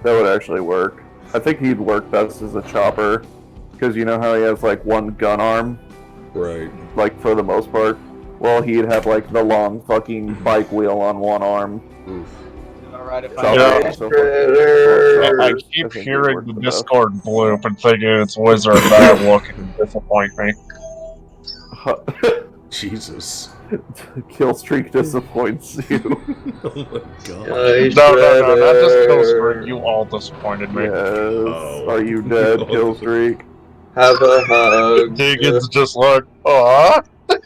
That would actually work. I think he'd work best as a chopper, because you know how he has like one gun arm, Right. like for the most part. Well, he'd have like the long fucking bike wheel on one arm. Oof. Alright, if I keep hearing the Discord bloop and thinking it's Wizard that looking to disappoint me. Jesus. Killstreak disappoints you. Oh my god. No, not just Killstreak. You all disappointed me. Yes. Oh. Are you dead, Killstreak? Have a hug. Deegan's just like, ah. Hold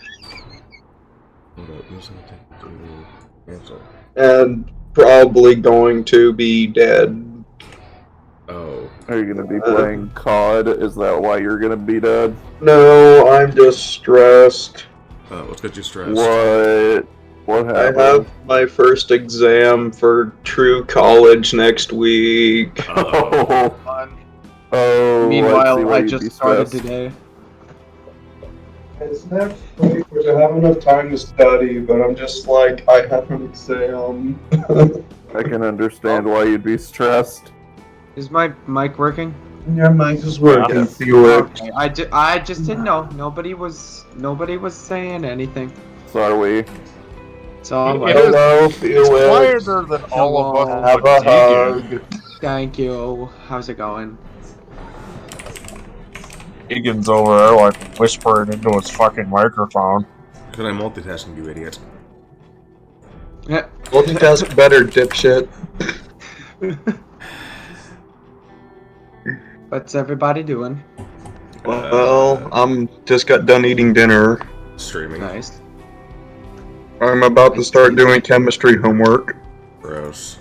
up, who's gonna take the answer? And probably going to be dead. Oh. Are you gonna be playing COD? Is that why you're gonna be dead? No, I'm just stressed. What's got you stressed? What I happened? have my first exam for true college next week. Oh. Oh, Meanwhile, I just started today. It's next week, which I have enough time to study, but I'm just like, I have an exam. I can understand why you'd be stressed. Is my mic working? Your mic is working, Yeah. Felix. Okay, I just didn't know. Nobody was saying anything. So are we? So I'm It like, is- Hello, It's Felix. quieter than all of us. Have but a Deegan. hug. thank you. How's it going? Deegan's over there like whispering into his fucking microphone. Because I'm multitasking, you idiot. Yeah. Multitask better, dipshit. What's everybody doing? Well, I'm just got done eating dinner. Streaming. Nice. I'm about to start doing chemistry homework. Gross.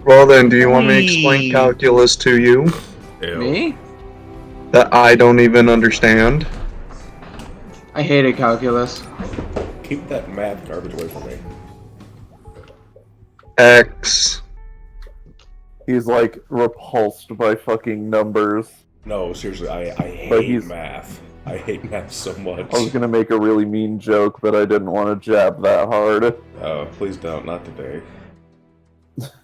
Well then, do you want me to explain calculus to you? Ew. Me? That I don't even understand? I hated calculus. Keep that math garbage away from me. X. He's like repulsed by fucking numbers. No, seriously, I But hate he's- math. I hate math so much. I was gonna make a really mean joke, but I didn't want to jab that hard. Oh, please don't. Not today.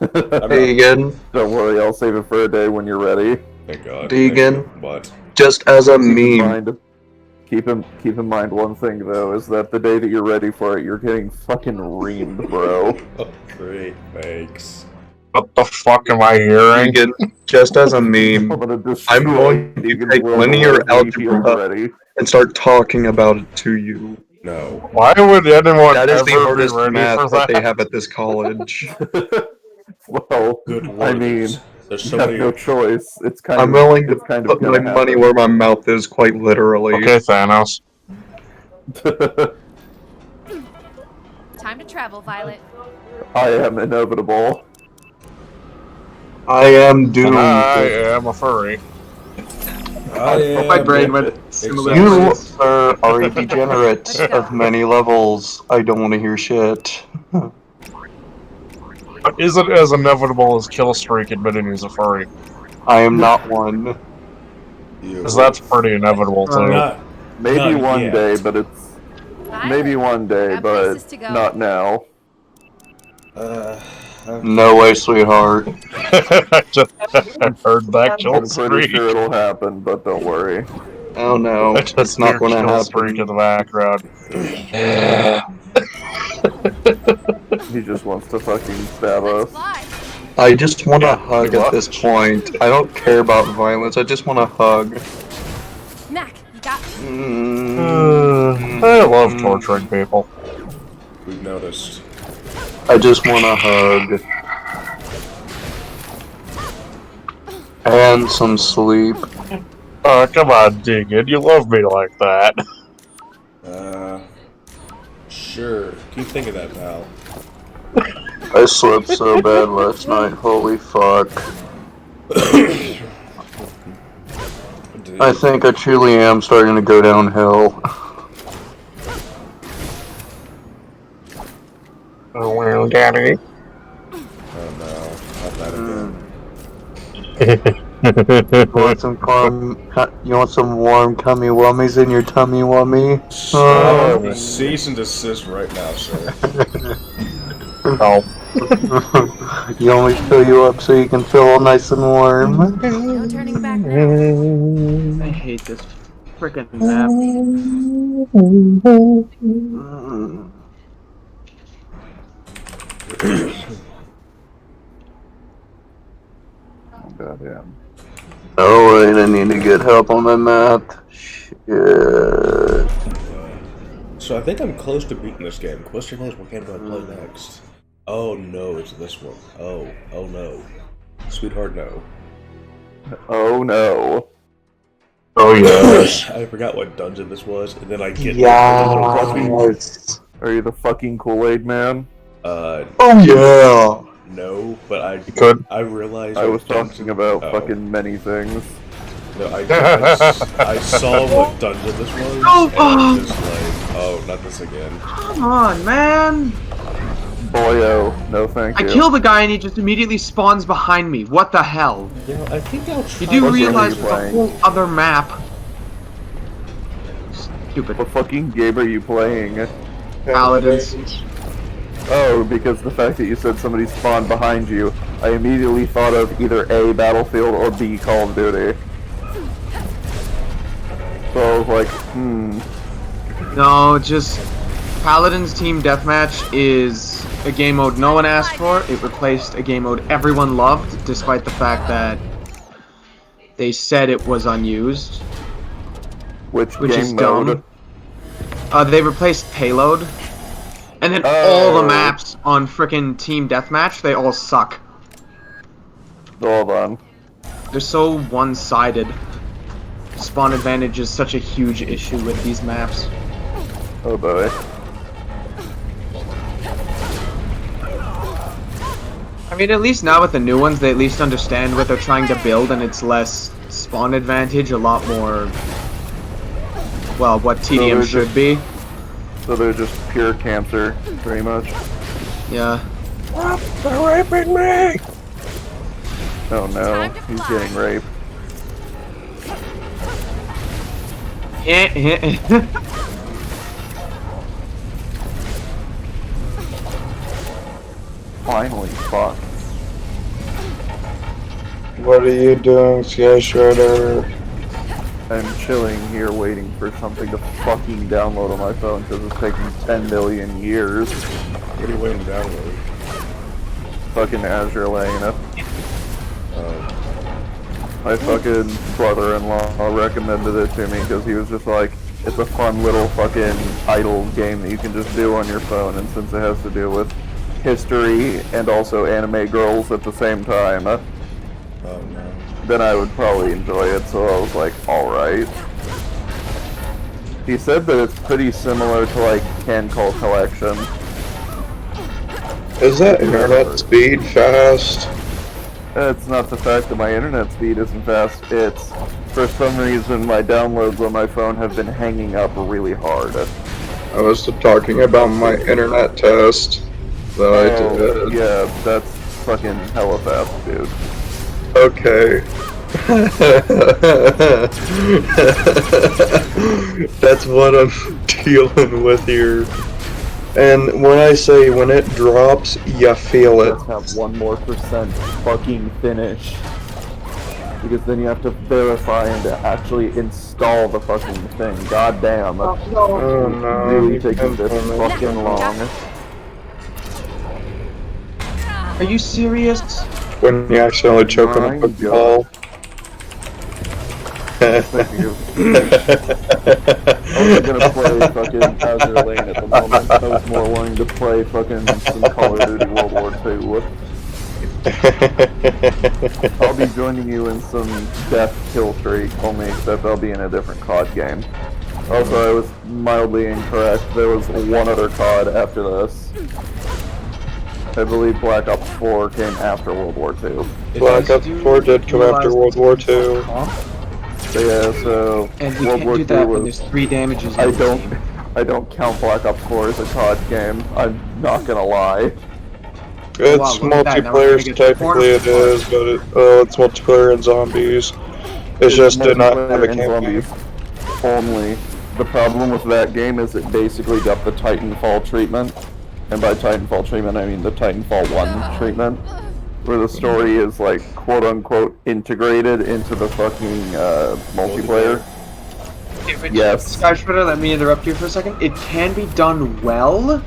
Deegan, Don't worry, I'll save it for a day when you're ready. Thank God. Deegan. Thank you. What? just as a Keep in meme. mind, keep in mind one thing though, is that the day that you're ready for it, you're getting fucking reamed, bro. Oh, great. Thanks. What the fuck am I hearing? Deegan, just as a meme. I'm gonna destroy I'm going to Deegan's take world linear whenever he feels algebra ready. and start talking about it to you. No. Why would anyone That is the ever be hardest ready math for that that? they have at this college. Well, Good I lord. mean, There's you so have many. no choice. It's kind I'm of willing to it's kind put of my gonna money where my mouth is, quite literally. Okay, Thanos. happen. Time to travel, Violet. I am inevitable. I am doomed. I am a furry. My brain went similar. You, sir, are a degenerate of many levels. I don't want to hear shit. But is it as inevitable as Killstreak admitting he's a furry? I am not one. Because that's pretty inevitable too. Not. Maybe Not one yet. day, but it's maybe one day, Got but places to go. not now. No way, sweetheart. I just heard that I'm pretty Killstreak. sure it'll happen, but don't worry. Oh no, I just that's not hear going to Killstreak in happen. the background. He just wants to fucking stab Let's us. fly. I just want a Yeah, hug good at this point. I don't care about violence, I just want a hug. Mac, you got me. I love torturing people. We've noticed. I just want a hug. And some sleep. Oh, come on, Deegan. You love me like that. Sure. Keep thinking that, pal. I slept so bad last night, holy fuck. I think I truly am starting to go downhill. Oh, well, Daddy. Oh no. Not that again. You want some warm cummy wummies in your tummy wummy? Oh, cease and desist right now, sir. Oh. You only fill you up so you can feel all nice and warm. No turning back now. I hate this freaking map. Goddamn. Oh wait, I need to get help on my map. Shit. So I think I'm close to beating this game. Question is, what game do I play next? Oh no, it's this one. Oh no. Sweetheart, no. Oh no. Oh yes. I forgot what dungeon this was, and then I get Yes. Are you the fucking Kool-Aid man? Oh yeah. No, but Could. I realized I was what talking about oh. fucking many things. No, I saw what dungeon this was, and I was just like, oh, not this again. Come on, man! Boyo, no thank I you. kill the guy and he just immediately spawns behind me. What the hell? You know, I think I'll try. You do What game are realize you there's a playing? whole other map. Stupid. What fucking game are you playing? Paladins. Oh, because the fact that you said somebody spawned behind you, I immediately thought of either A, Battlefield, or B, Call of Duty. So I was like, No, just Paladins Team Deathmatch is a game mode no one asked for. It replaced a game mode everyone loved, despite the fact that they said it was unused, which which game is mode? dumb. They replaced Payload, and then all the maps on frickin' Team Deathmatch, they all suck. Hold on. They're so one-sided. Spawn advantage is such a huge issue with these maps. Oh boy. I mean, at least now with the new ones, they at least understand what they're trying to build, and it's less spawn advantage, a lot more, well, what TDM should be. So they're just pure cancer, pretty much. Yeah. They're raping me! Oh no, Time to he's fly. getting raped. Finally, fuck. What are you doing, Sky Shredder? I'm chilling here waiting for something to fucking download on my phone because it's taking 10 million years. What are you waiting to download? Fucking Azure Lane. My fucking brother-in-law recommended it to me because he was just like, it's a fun little fucking idle game that you can just do on your phone, and since it has to do with history and also anime girls at the same time, Oh no. then I would probably enjoy it, so I was like, alright. He said that it's pretty similar to like Can Call Collection. Is that internet speed fast? It's not the fact that my internet speed isn't fast, it's for some reason my downloads on my phone have been hanging up really hard. I was talking about my internet test that I did. Yeah, that's fucking hella fast, dude. Okay. That's what I'm dealing with here. And when I say when it drops, you feel it. Let's have 1 more % fucking finish. Because then you have to verify and to actually install the fucking thing. God damn. Oh no. Really taking this fucking long. Are you serious? When you accidentally choke on a My football. Thank you. I wasn't gonna play fucking Azure Lane at the moment. I was more wanting to play fucking some Call of Duty World War II. I'll be joining you in some death kill streak, only except I'll be in a different COD game. Also, I was mildly incorrect. There was one other COD after this. I believe Black Ops 4 came after World War II. Black Ops 4 did come after World War II. So yeah, so And you World can't War do II that when was... there's 3 damages in I the don't... game. I don't count Black Ops 4 as a COD game. I'm not gonna lie. It's wow, look at that, now we're multiplayer, gonna get technically it is, but it's multiplayer and zombies. It's just did not have a multiplayer and campaign. zombies only. The problem with that game is it basically got the Titanfall treatment. and by Titanfall treatment I mean the Titanfall 1 treatment, where the story is like quote-unquote integrated into the fucking multiplayer. Yes. Skyspreader, let me interrupt you for a second. It can be done well.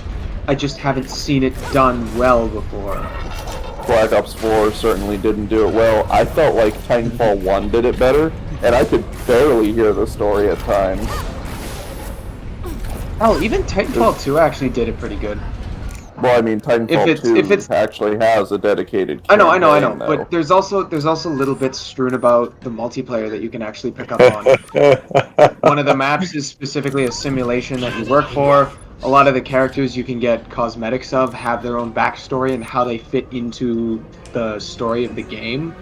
I just haven't seen it done well before. Black Ops 4 certainly didn't do it well. I felt like Titanfall 1 did it better, and I could barely hear the story at times. Oh, even Titanfall 2 actually did it pretty good. Well, I mean, Titanfall 2 actually has a dedicated I know, campaign, though. but there's also little bits strewn about the multiplayer that you can actually pick up on. One of the maps is specifically a simulation that you work for. A lot of the characters you can get cosmetics of have their own backstory and how they fit into the story of the game.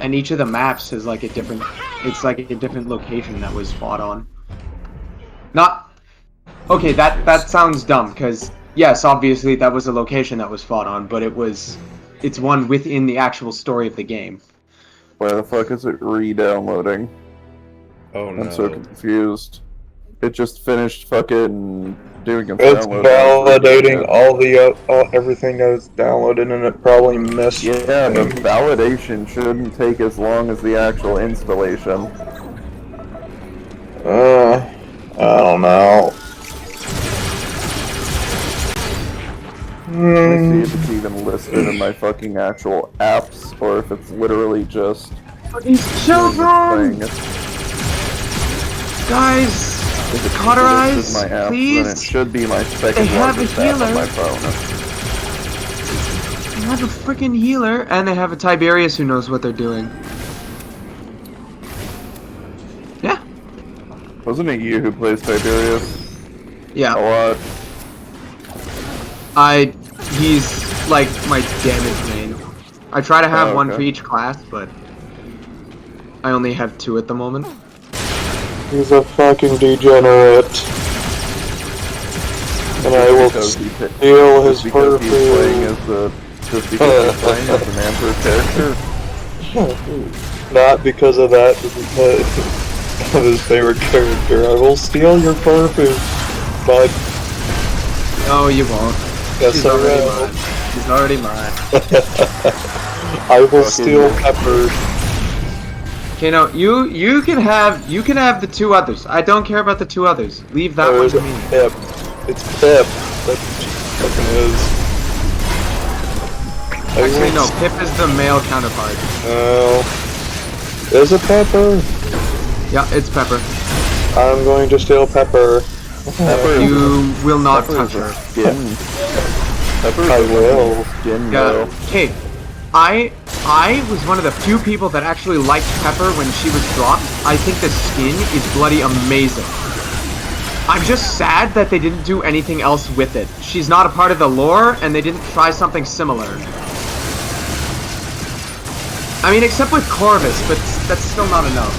And each of the maps is like a different location that was fought on. Okay, that sounds dumb, because yes, obviously that was a location that was fought on, but it's one within the actual story of the game. Why the fuck is it re-downloading? Oh no. I'm so confused. It just finished fucking doing a It's download. validating everything that is downloaded, and it probably missed. Yeah, but validation shouldn't take as long as the actual installation. I don't know. Let me see if it's even listed in my fucking actual apps, or if it's literally just These children! Guys, if it's cauterize, listed in my apps, please. then it should be my second They have a largest app on healer. my phone. They have a freaking healer, and they have a Tiberius who knows what they're doing. Yeah. Wasn't it you who plays Tiberius? Yeah. A lot. He's like my damage main. I try to have one okay. for each class, but I only have 2 at the moment. He's a fucking degenerate. And I will steal his Because he's playing perfume. just because he's playing as an Andrew character? Not because of that, but because of his favorite character. I will steal your perfume, but No, you won't. yes, She's I already will. mine. She's already mine. I will steal Pepper. Okay, no, you can have the 2 others. I don't care about the 2 others. Leave that one It's to me. Pip. It's Pip. That's what she fucking is. Actually, no. Pip is the male counterpart. Oh. Is it Pepper? Yeah, it's Pepper. I'm going to steal Pepper. You will not touch Pepper's her. a skin. Pepper's I a will. skin Yeah. girl. Okay. I was one of the few people that actually liked Pepper when she was dropped. I think the skin is bloody amazing. I'm just sad that they didn't do anything else with it. She's not a part of the lore, and they didn't try something similar. I mean, except with Corvus, but that's still not enough.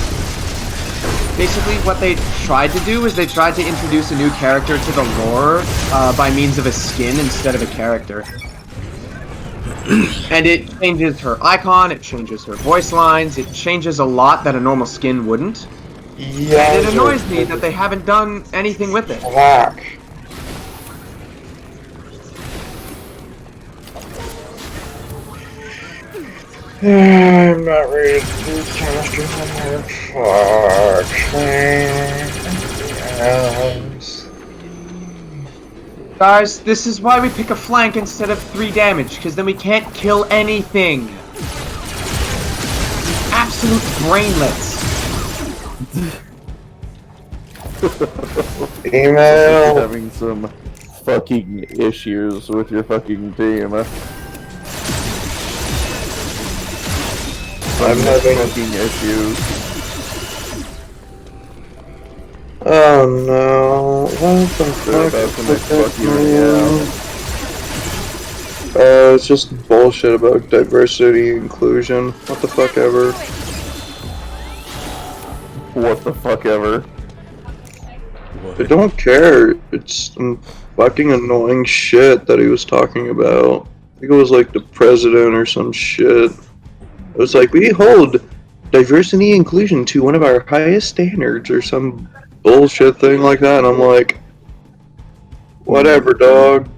Basically, what they tried to do is they tried to introduce a new character to the lore by means of a skin instead of a character. And it changes her icon, it changes her voice lines, it changes a lot that a normal skin wouldn't. Yeah. And it annoys me that they haven't done anything with it. Black. I'm not ready to do chemistry anymore. Guys, this is why we pick a flank instead of 3 damage, because then we can't kill anything. Absolute brainlets. Email. Having some fucking issues with your fucking team. I'm having fucking issues. Oh no! What the They're fuck? about to make fuck you in the It's just bullshit about diversity, inclusion. What the fuck ever. What the fuck ever. I don't care. It's some fucking annoying shit that he was talking about. I think it was like the president or some shit. It was like, we hold diversity and inclusion to one of our highest standards or some bullshit thing like that. And I'm like, whatever, dog.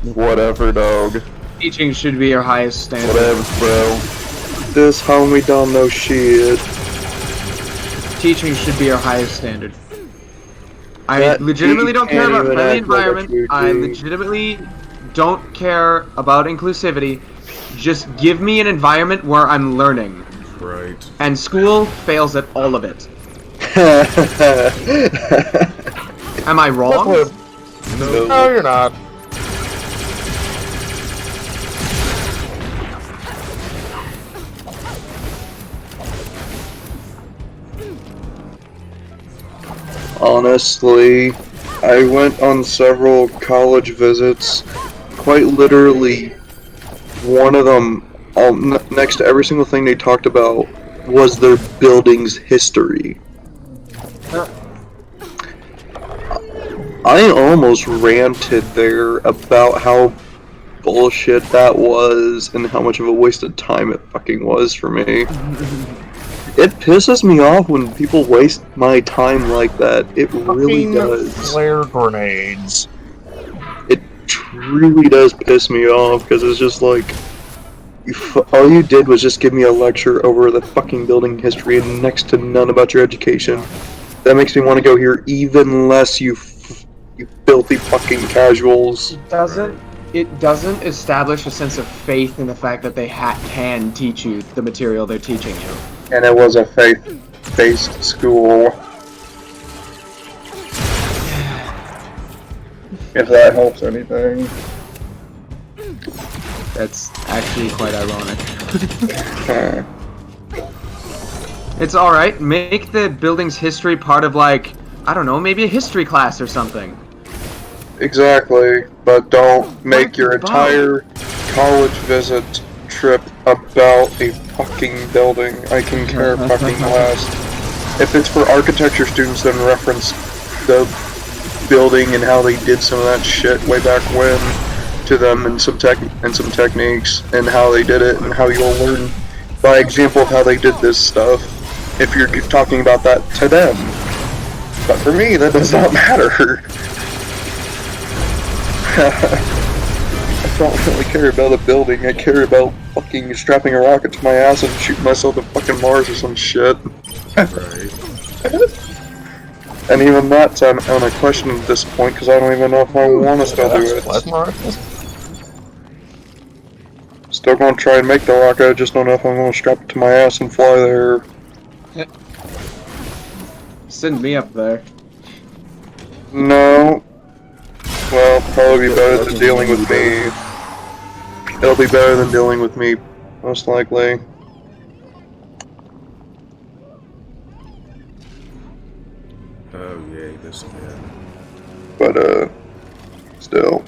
Whatever, dog. Teaching should be your highest standard. Whatever, bro. This homie don't know shit. Teaching should be your highest standard. I That legitimately don't care can't about even friendly act like a environment. true I G. legitimately don't care about inclusivity. Just give me an environment where I'm learning. Right. And school fails at all of it. Am I wrong? No, you're not. Honestly, I went on several college visits. Quite literally, one of them, next to every single thing they talked about, was their building's history. I almost ranted there about how bullshit that was and how much of a waste of time it fucking was for me. It pisses me off when people waste my time like that. It really Fucking does. flare grenades. It truly does piss me off because it's just like, all you did was just give me a lecture over the fucking building history and next to none about your education. That makes me want to go here even less, you filthy fucking casuals. It doesn't establish a sense of faith in the fact that they can teach you the material they're teaching you. And it was a faith-based school. If that helps anything. That's actually quite ironic. It's alright, make the building's history part of, like, I don't know, maybe a history class or something. Exactly, but don't make your entire college visit trip about a fucking building. I can care fucking less. If it's for architecture students, then reference the building and how they did some of that shit way back when to them and some techniques and how they did it and how you'll learn by example of how they did this stuff if you're talking about that to them. But for me, that does not matter. I don't really care about a building, I care about fucking strapping a rocket to my ass and shooting myself to fucking Mars or some shit. Right. And even that's on a question at this point, because I don't even know if I want to still do it. Plasma rifles? Still gonna try and make the rocket, I just don't know if I'm gonna strap it to my ass and fly there. Send me up there. No. Well, probably be better than dealing with me. It'll be better than dealing with me, most likely. Oh yay, this again. But, still.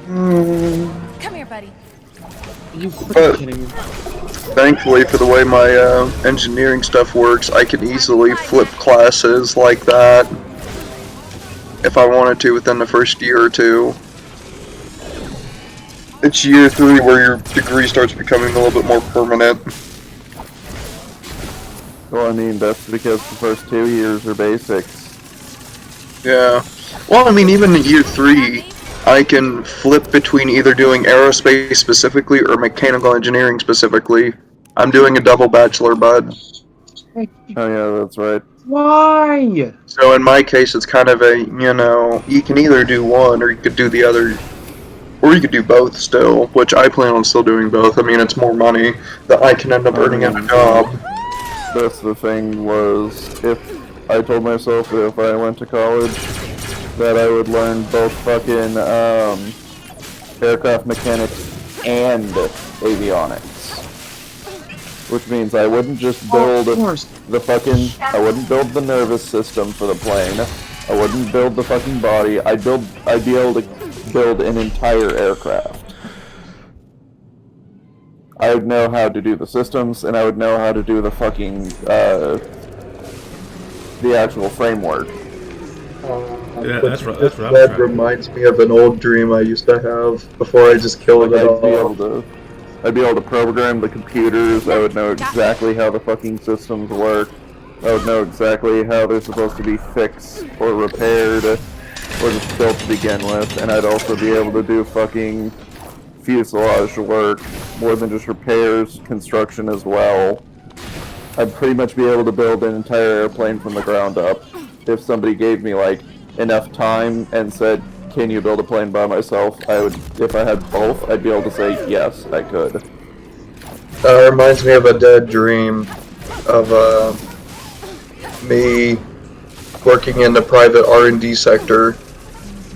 Come here, buddy. Are you But- kidding me? Thankfully, for the way my engineering stuff works, I can easily flip classes like that if I wanted to within the first year or two. It's year 3 where your degree starts becoming a little bit more permanent. Well, I mean, that's because the first 2 years are basics. Yeah. Well, I mean, even in year 3, I can flip between either doing aerospace specifically or mechanical engineering specifically. I'm doing a double bachelor, bud. Oh yeah, that's right. Why? So in my case, it's kind of a, you know, you can either do one or you could do the other. Or you could do both still, which I plan on still doing both. I mean, it's more money that I can end up earning at a job. That's the thing was, if I told myself that if I went to college, that I would learn both fucking aircraft mechanics and avionics. Which means I wouldn't just build I wouldn't build the nervous system for the plane. I wouldn't build the fucking body. I'd be able to build an entire aircraft. I would know how to do the systems, and I would know how to do the fucking, the actual framework. Yeah, that's what I'm That trying. reminds me of an old dream I used to have before I just killed it I'd be all. able to program the computers. I would know exactly how the fucking systems work. I would know exactly how they're supposed to be fixed or repaired or just built to begin with, and I'd also be able to do fucking fuselage work, more than just repairs, construction as well. I'd pretty much be able to build an entire airplane from the ground up. If somebody gave me, like, enough time and said, can you build a plane by myself, I would, if I had both, I'd be able to say, yes, I could. Reminds me of a dead dream of, me working in the private R&D sector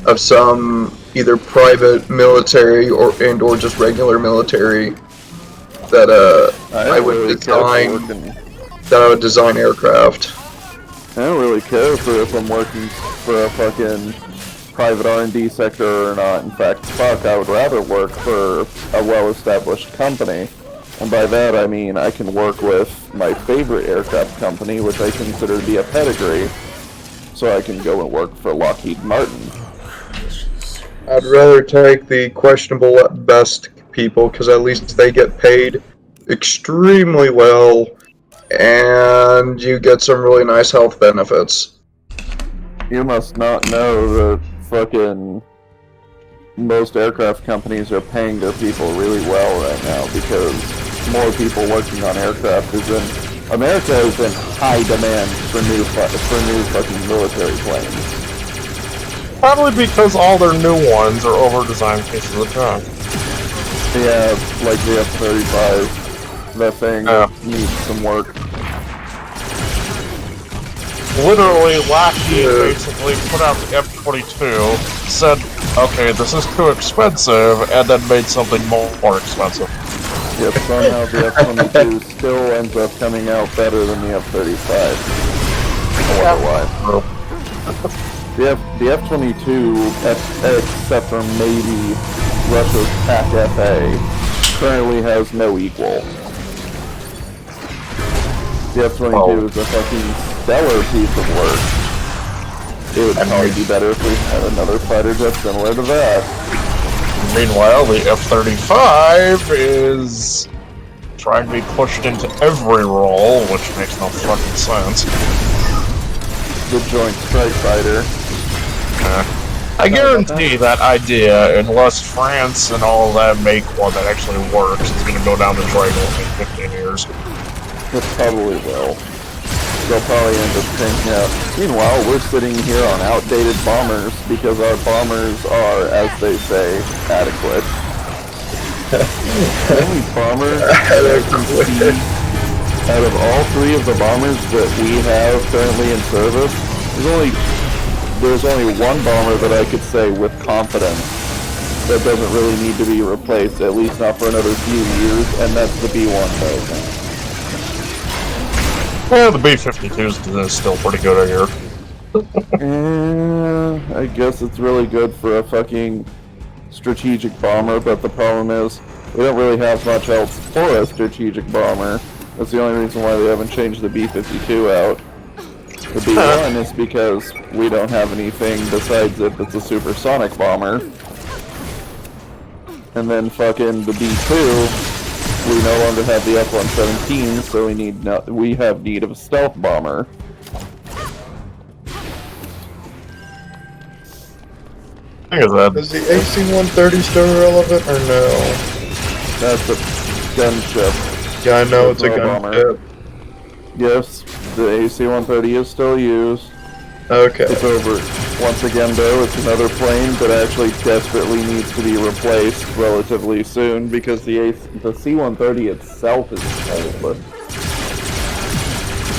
of some either private military or just regular military that I would design aircraft. I don't really care if I'm working for a fucking private R&D sector or not. In fact, fuck, I would rather work for a well-established company. And by that I mean I can work with my favorite aircraft company, which I consider to be a pedigree, so I can go and work for Lockheed Martin. I'd rather take the questionable at best people, because at least they get paid extremely well, and you get some really nice health benefits. You must not know that fucking most aircraft companies are paying their people really well right now, because more people working on aircraft is in... America is in high demand for new fucking military planes. Probably because all their new ones are over-designed pieces of junk. Yeah, like the F-35. That thing needs some work. Literally, Lockheed basically put out the F-22, said, okay, this is too expensive, and then made something more expensive. Yep, somehow the F-22 still ends up coming out better than the F-35. I wonder why. The F-22, except for maybe Russia's TAC-FA, currently has no equal. The F-22 is a fucking stellar piece of work. It would probably be better if we had another fighter jet similar to that. Meanwhile, the F-35 is trying to be pushed into every role, which makes no fucking sense. The Joint Strike Fighter. I guarantee that idea, unless France and all of that make one that actually works, it's going to go down the drain in 15 years. It probably will. They'll probably end up changing out. Meanwhile, we're sitting here on outdated bombers because our bombers are, as they say, adequate. The only bomber that I can see out of all three of the bombers that we have currently in service, there's only one bomber that I could say with confidence that doesn't really need to be replaced, at least not for another few years, and that's the B-1000. Well, the B-52 is still pretty good here. I guess it's really good for a fucking strategic bomber, but the problem is we don't really have much else for a strategic bomber. That's the only reason why they haven't changed the B-52 out. The B-1 is because we don't have anything besides it that's a supersonic bomber. And then fucking the B-2, we no longer have the F-117, so we have need of a stealth bomber. Is the AC-130 still relevant, or no? That's a gunship. Yeah, I know it's a gunship. Yes, the AC-130 is still used. Okay. It's over. Once again, though, it's another plane that actually desperately needs to be replaced relatively soon because the C-130 itself is old.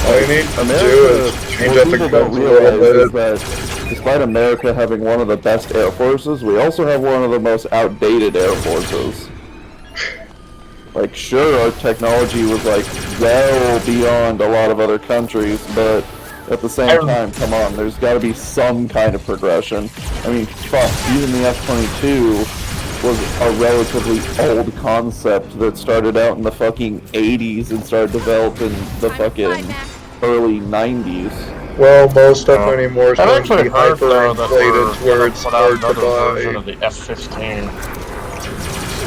All you need to do is change up the guns a little bit. Despite America having one of the best air forces, we also have one of the most outdated air forces. Like, sure, our technology was, like, well beyond a lot of other countries, but at the same time, come on, there's gotta be some kind of progression. I mean, fuck, even the F-22 was a relatively old concept that started out in the fucking 80s and started developing the fucking early 90s. Well, most stuff anymore is I've going to actually be heard, though, that hyper-inflated where it's put out hard to another version buy. of the F-15.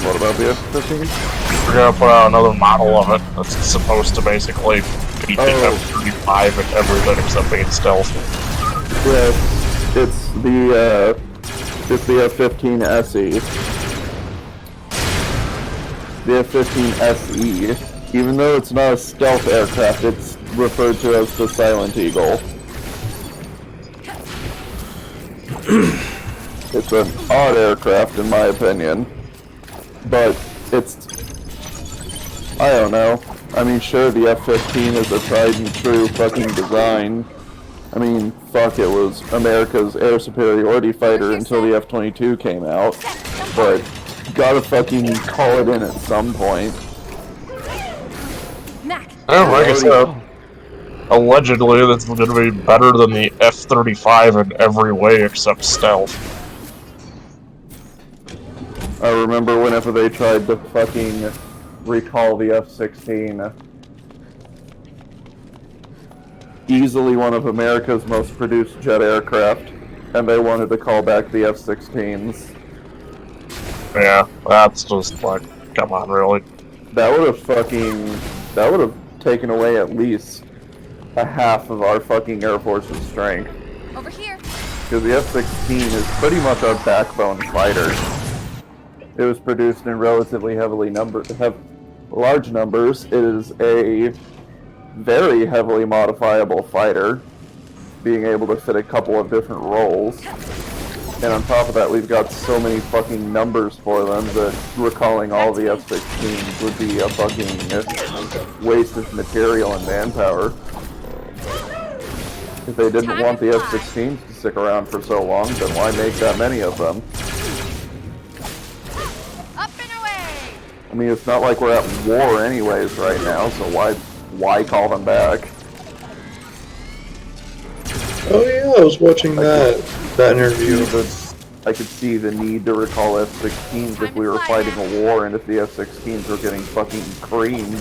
What about the F-15? We're gonna put out another model of it that's supposed to basically beat the F-35 and everything except being stealth. Yes, it's the F-15 SE. The F-15 SE. Even though it's not a stealth aircraft, it's referred to as the Silent Eagle. It's an odd aircraft in my opinion, but it's, I don't know. I mean, sure, the F-15 is a tried and true fucking design. I mean, fuck, it was America's air superiority fighter until the F-22 came out, but gotta fucking call it in at some point. Like I said, allegedly that's going to be better than the F-35 in every way except stealth. I remember whenever they tried to fucking recall the F-16. Easily one of America's most produced jet aircraft, and they wanted to call back the F-16s. Yeah, that's just like, come on, really. That would have taken away at least a half of our fucking Air Force's strength. Over here. Because the F-16 is pretty much our backbone fighter. It was produced in relatively large numbers. It is a very heavily modifiable fighter, being able to fit a couple of different roles. And on top of that, we've got so many fucking numbers for them that recalling all the F-16s would be a fucking waste of material and manpower. If they didn't want the F-16s to stick around for so long, then why make that many of them? Up and away. I mean, it's not like we're at war anyways right now, so why call them back? Oh yeah, I was watching that interview. I could see the need to recall F-16s if we were fighting a war and if the F-16s were getting fucking creamed.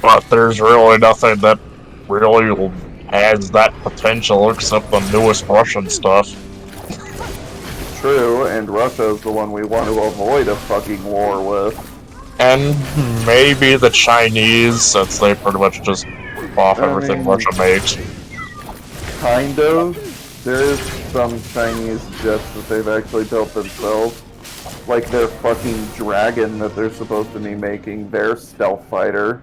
But there's really nothing that really has that potential except the newest Russian stuff. True, and Russia's the one we want to avoid a fucking war with. And maybe the Chinese, since they pretty much just rip off everything Russia makes. Kind of. There is some Chinese jets that they've actually built themselves. Like their fucking Dragon that they're supposed to be making, their stealth fighter.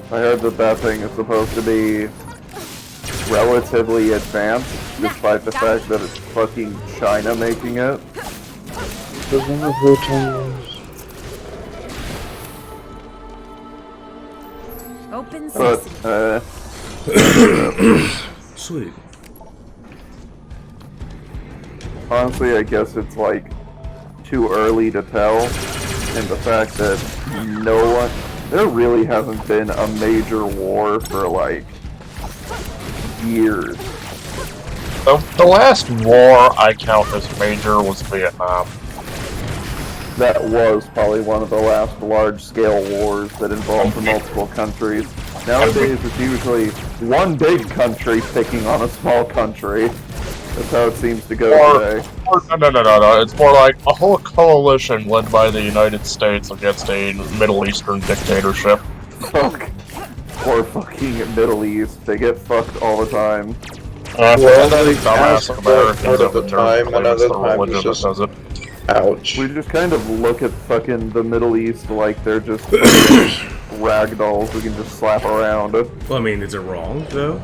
I heard that thing is supposed to be relatively advanced, despite the fact that it's fucking China making it. Doesn't have hotels. Open But, Sweet. honestly, I guess it's like too early to tell, and the fact that there really hasn't been a major war for like years. The last war I count as major was Vietnam. That was probably one of the last large-scale wars that involved multiple countries. Nowadays, it's usually one big country picking on a small country. That's how it seems to go today. No. It's more like a whole coalition led by the United States against a Middle Eastern dictatorship. Fuck. Or fucking Middle East. They get fucked all the time. Well, dumbass Americans at the time, claim it's another the time religion it's just that does it. ouch. We just kind of look at fucking the Middle East like they're just ragdolls we can just slap around. Well, I mean, is it wrong, though?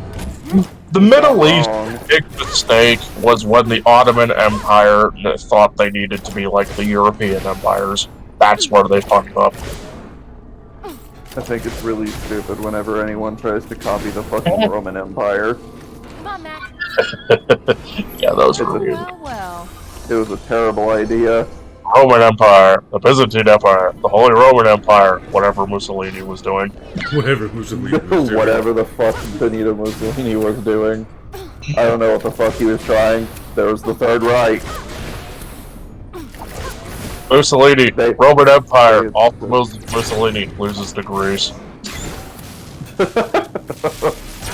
The Middle East's big mistake was when the Ottoman Empire thought they needed to be like the European empires. That's where they fucked up. I think it's really stupid whenever anyone tries to copy the fucking Roman Empire. Come on, Mac. Yeah, those were weird. Well. It was a terrible idea. Roman Empire, the Byzantine Empire, the Holy Roman Empire, whatever Mussolini was doing. Whatever Mussolini was doing. Whatever the fuck Benito Mussolini was doing. I don't know what the fuck he was trying. There was the Third Reich. Mussolini, Roman Empire, all Mussolini loses to Greece.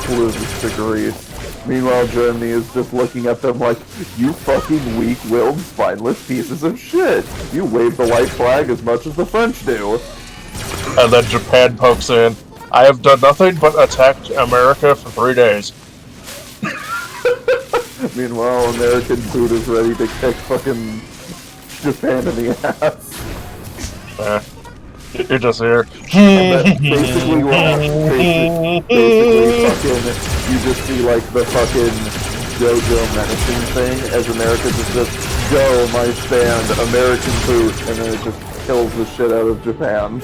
Loses to Greece. Meanwhile, Germany is just looking at them like, you fucking weak-willed, spineless pieces of shit. You wave the white flag as much as the French do. And then Japan pokes in. I have done nothing but attack America for 3 days. Meanwhile, American food is ready to kick fucking Japan in the ass. You're just here. Basically, fucking, you just see like the fucking JoJo menacing thing as America just go, my stand, American food, and then it just kills the shit out of Japan.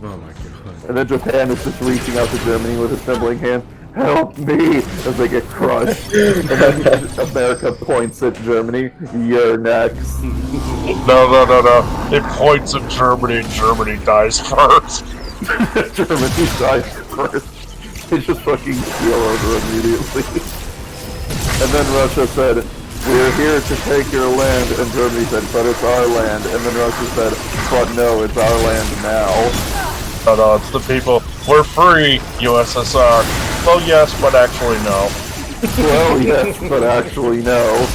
Oh my god. And then Japan is just reaching out to Germany with a trembling hand. Help me! As they get crushed. And then America points at Germany. You're next. No. It points at Germany and Germany dies first. Germany dies first. They just fucking keel over immediately. And then Russia said, we're here to take your land. And Germany said, but it's our land. And then Russia said, but no, it's our land now. No, it's the people. We're free, USSR. Well, yes, but actually no. Well, yes, but actually no.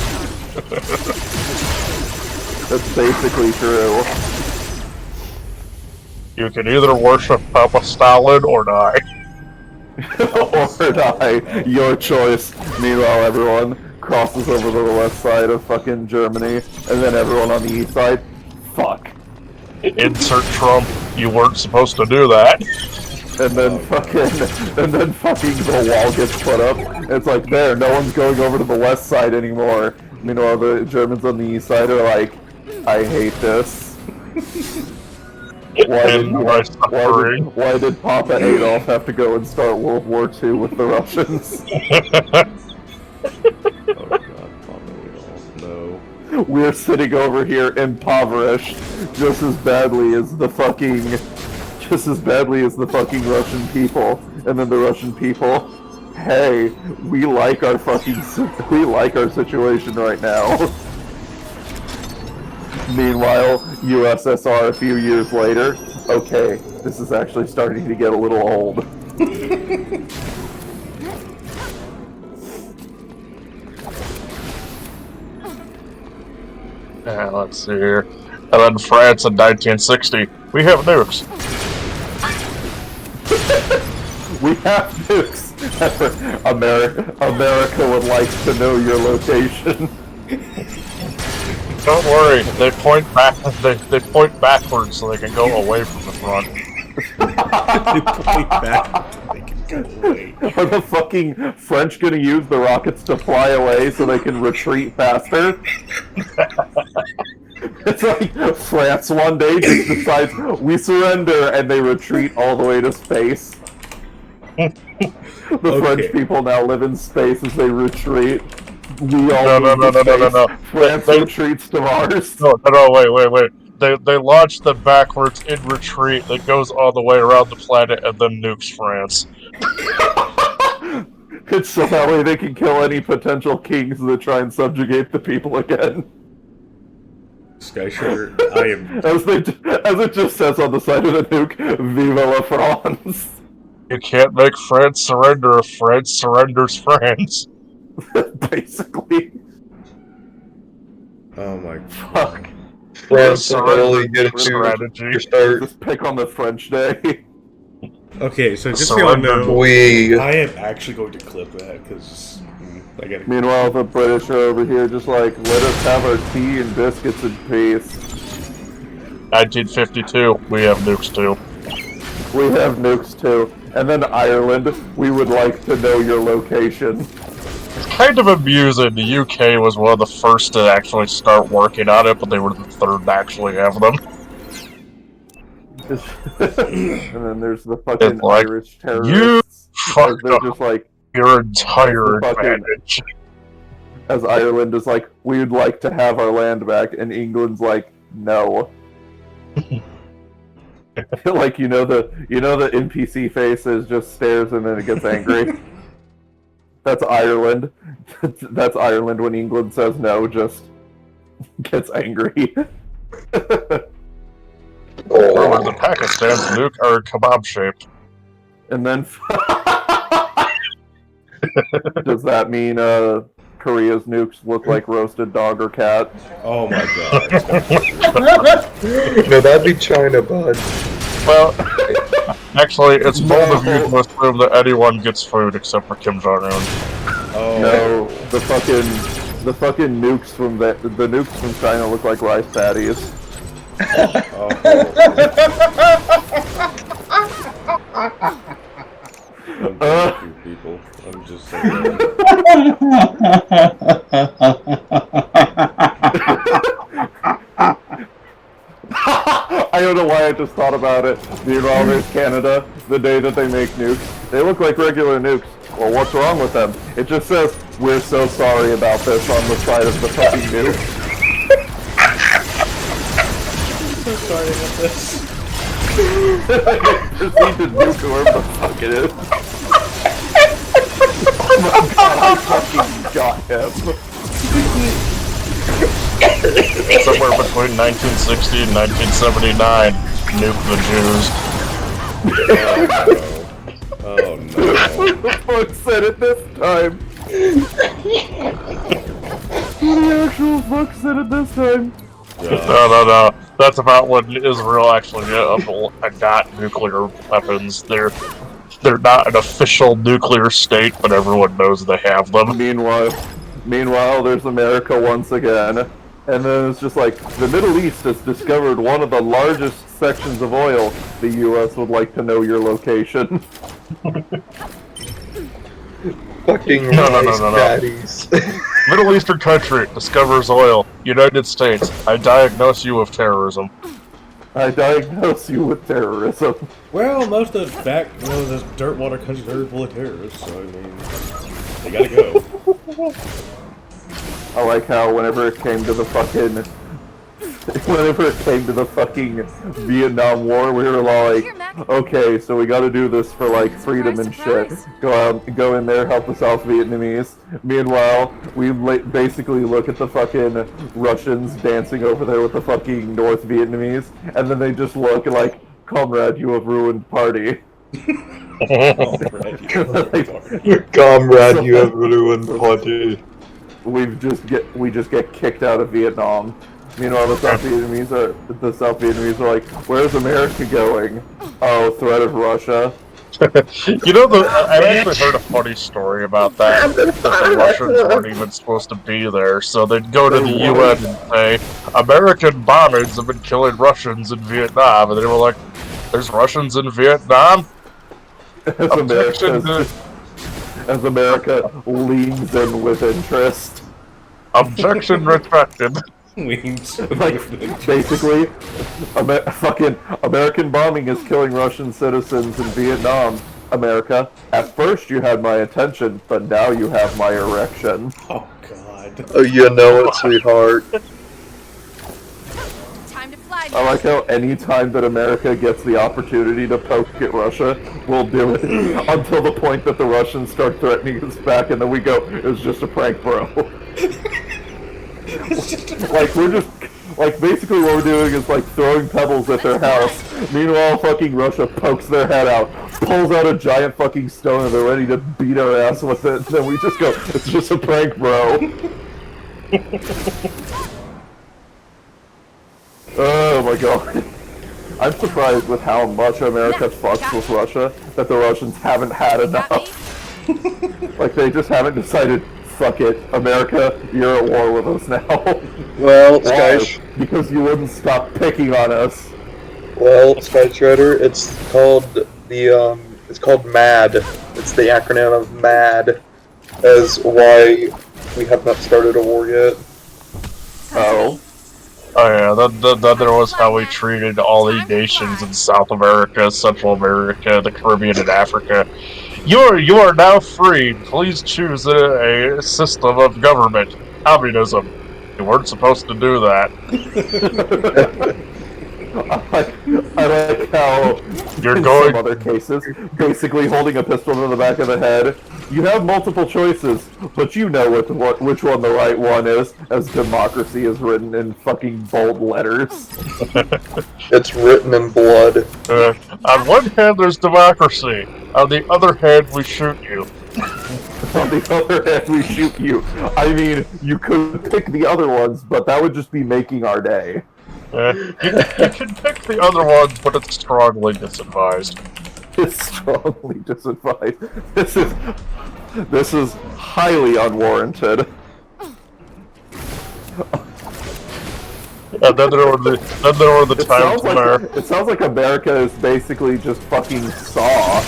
That's basically true. You can either worship Papa Stalin or die. Or die. Your choice. Meanwhile, everyone crosses over to the west side of fucking Germany, and then everyone on the east side, fuck. Insert Trump. You weren't supposed to do that. And then fucking the wall gets put up. It's like, there, no one's going over to the west side anymore. Meanwhile, the Germans on the east side are like, I hate this. Why did Papa Adolf have to go and start World War II with the Russians? Oh god, Papa Adolf, no. We're sitting over here impoverished just as badly as the fucking Russian people. And then the Russian people, hey, we like our situation right now. Meanwhile, USSR a few years later, okay, this is actually starting to get a little old. Let's see here. And then France in 1960. We have nukes. We have nukes. America would like to know your location. Don't worry, they point back. They point backwards so they can go away from the front. They point back so they can go away. Are the fucking French gonna use the rockets to fly away so they can retreat faster? It's like France one day just decides, we surrender, and they retreat all the way to space. The French people now live in space as they retreat. We all No. France retreats to Mars. No, wait. They launch them backwards in retreat that goes all the way around the planet and then nukes France. It's so that way they can kill any potential kings that try and subjugate the people again. Skyshooter, I am. As it just says on the side of the nuke, Viva la France! You can't make France surrender if France surrenders France. Basically. Oh my god. Fuck. France will only get to Strategy. start. Just pick on the French day. Okay, so just so y'all know, We. I am actually going to clip that because I gotta. Meanwhile, the British are over here just like, let us have our tea and biscuits in peace. 1952, we have nukes too. We have nukes too. And then Ireland, we would like to know your location. It's kind of amusing. The UK was one of the first to actually start working on it, but they were the third to actually have them. And then there's the fucking It's like, Irish terrorists. You fucked They're up just like, your entire the fucking- advantage. as Ireland is like, we would like to have our land back, and England's like, no. Like, you know the NPC face is just stares and then it gets angry. That's Ireland. That's Ireland when England says no, just gets angry. Or the Pakistan's nuke are kebab shaped. And then Does that mean Korea's nukes look like roasted dog or cat? Oh my god. No, that'd be China, bud. Well, actually, it's bold of you to assume that anyone gets food except for Kim Jong-un. Oh. No, the fucking nukes from the nukes from China look like rice patties. Oh. I'm thank you, people. I'm just saying. I don't know why I just thought about it. Meanwhile, there's Canada, the day that they make nukes. They look like regular nukes. Well, what's wrong with them? It just says, we're so sorry about this on the side of the fucking nuke. So sorry about this. Proceed to nuke whoever the fuck it is. Oh my god, I fucking got him. Somewhere between 1960 and 1979, nuke the Jews. Oh no. Who the fuck said it this time? Who the actual fuck said it this time? No. That's about when Israel actually got nuclear weapons. They're not an official nuclear state, but everyone knows they have them. Meanwhile, there's America once again. And then it's just like, the Middle East has discovered one of the largest sections of oil. The US would like to know your location. Fucking rice patties. Middle Eastern country discovers oil. United States, I diagnose you with terrorism. I diagnose you with terrorism. Well, most of the dirt water countries are full of terrorists, so I mean, they gotta go. I like how whenever it came to the fucking Vietnam War, we were like, okay, so we gotta do this for like freedom and shit. Go in there, help the South Vietnamese. Meanwhile, we basically look at the fucking Russians dancing over there with the fucking North Vietnamese, and then they just look like, comrade, you have ruined party. Comrade, you have ruined party. We just get kicked out of Vietnam. Meanwhile, the South Vietnamese are like, where's America going? Oh, threat of Russia. You know, I actually heard a funny story about that. That the Russians weren't even supposed to be there, so they'd go to the UN and say, American bombings have been killing Russians in Vietnam, and they were like, there's Russians in Vietnam? As America leans in with interest. Objection retracted. Like, basically, fucking American bombing is killing Russian citizens in Vietnam. America, at first you had my attention, but now you have my erection. Oh god. Oh, you know it, sweetheart. Time to fly. I like how any time that America gets the opportunity to poke at Russia, we'll do it until the point that the Russians start threatening us back, and then we go, it was just a prank, bro. Like, we're just, like, basically what we're doing is, like, throwing pebbles at their house. Meanwhile, fucking Russia pokes their head out, pulls out a giant fucking stone, and they're ready to beat our ass with it. Then we just go, it's just a prank, bro. Oh my god. I'm surprised with how much America fucks with Russia that the Russians haven't had enough. Like, they just haven't decided, fuck it, America, you're at war with us now. Well, Why? Sky... Because you wouldn't stop picking on us. Well, Sky Shredder, it's called MAD. It's the acronym of MAD, as why we have not started a war yet. Oh. Oh yeah, that was how we treated all the nations in South America, Central America, the Caribbean, and Africa. You are now free. Please choose a system of government. Communism. You weren't supposed to do that. I like how, You're in going- some other cases, basically holding a pistol to the back of the head, you have multiple choices, but you know which one the right one is, as democracy is written in fucking bold letters. It's written in blood. On one hand, there's democracy. On the other hand, we shoot you. On the other hand, we shoot you. I mean, you could pick the other ones, but that would just be making our day. You can pick the other ones, but it's strongly disadvised. It's strongly disadvised. This is highly unwarranted. And then there were the times where It sounds like America is basically just fucking Saw.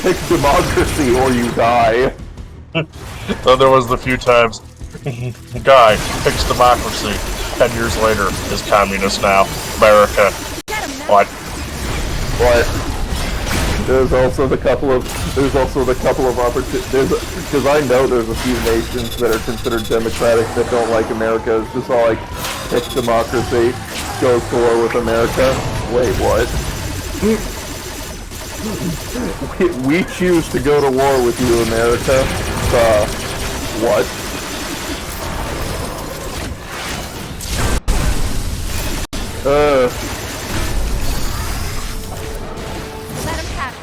Pick democracy or you die. then there was the few times guy picks democracy. 10 years later is communist now. America. What? There's also the couple of opportunities, because I know there's a few nations that are considered democratic that don't like America. It's just all like, pick democracy, go to war with America. Wait, what? We choose to go to war with you, America. What? Let him have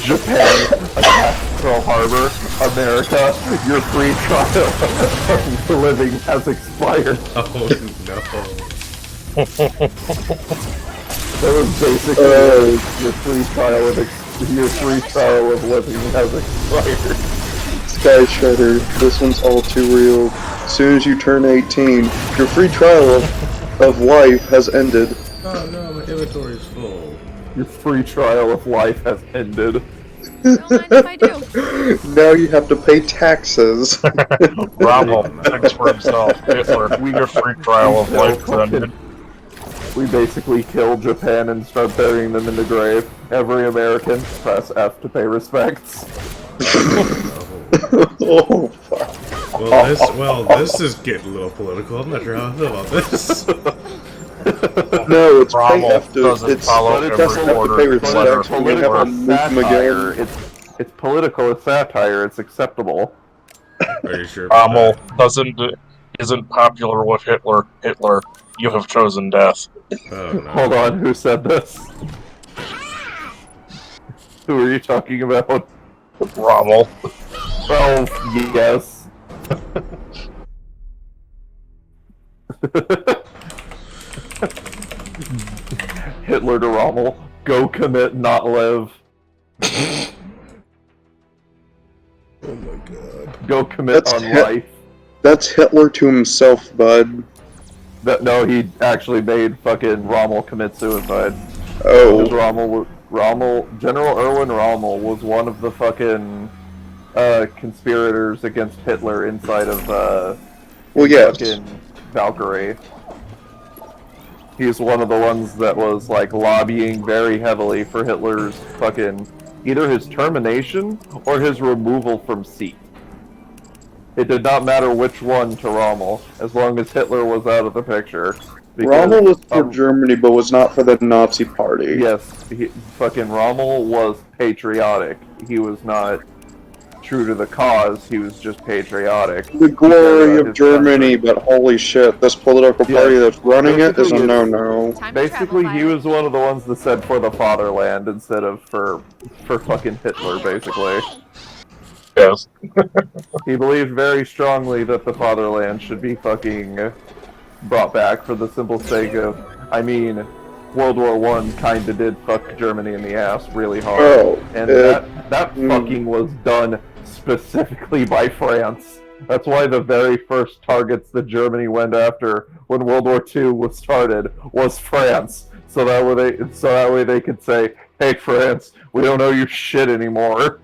Japan attacks Pearl Harbor. America, your free trial of living has expired. Oh no. That was basically your free trial of living has expired. Sky Shredder, this one's all too real. As soon as you turn 18, your free trial of life has ended. Oh no, my inventory is full. Your free trial of life has ended. Don't mind if I do. Now you have to pay taxes. Rommel thinks for himself. Hitler, your free trial of life ended. We basically kill Japan and start burying them in the grave. Every American, press F to pay respects. Oh, fuck. Well, this is getting a little political. I'm not sure how I feel about this. No, it's pay Rommel F to, doesn't it's, follow it every doesn't have to order pay in the letter. respects. We have to move them Satire. again. It's political satire. It's acceptable. Are you sure about Rommel that? isn't popular with Hitler. Hitler, you have chosen death. Oh no. Hold on, who said this? Who are you talking about? Rommel. Oh, yes. Hitler to Rommel. Go commit, not live. Oh my god. Go commit That's on life. That's Hitler to himself, bud. No, he actually made fucking Rommel commit suicide. Oh. Because General Erwin Rommel was one of the fucking conspirators against Hitler inside of Well, yes. fucking Valkyrie. He's one of the ones that was like lobbying very heavily for Hitler's fucking either his termination or his removal from seat. It did not matter which one to Rommel, as long as Hitler was out of the picture. Because, Rommel was for Germany, but was not for the Nazi Party. yes, fucking Rommel was patriotic. He was not true to the cause, he was just patriotic. The glory He of his Germany, country. but holy shit, this political Yeah. party that's running it is a Basically, no-no. Time to Basically, travel, he Violet. was one of the ones that said for the fatherland instead of for fucking Hitler, basically. Yes. He believed very strongly that the fatherland should be fucking brought back for the simple sake of, I mean, World War I kinda did fuck Germany in the ass really hard. Oh, And that fucking was done specifically by France. That's why the very first targets that Germany went after when World War II was started was France. So that way they could say, "Hey France, we don't owe you shit anymore."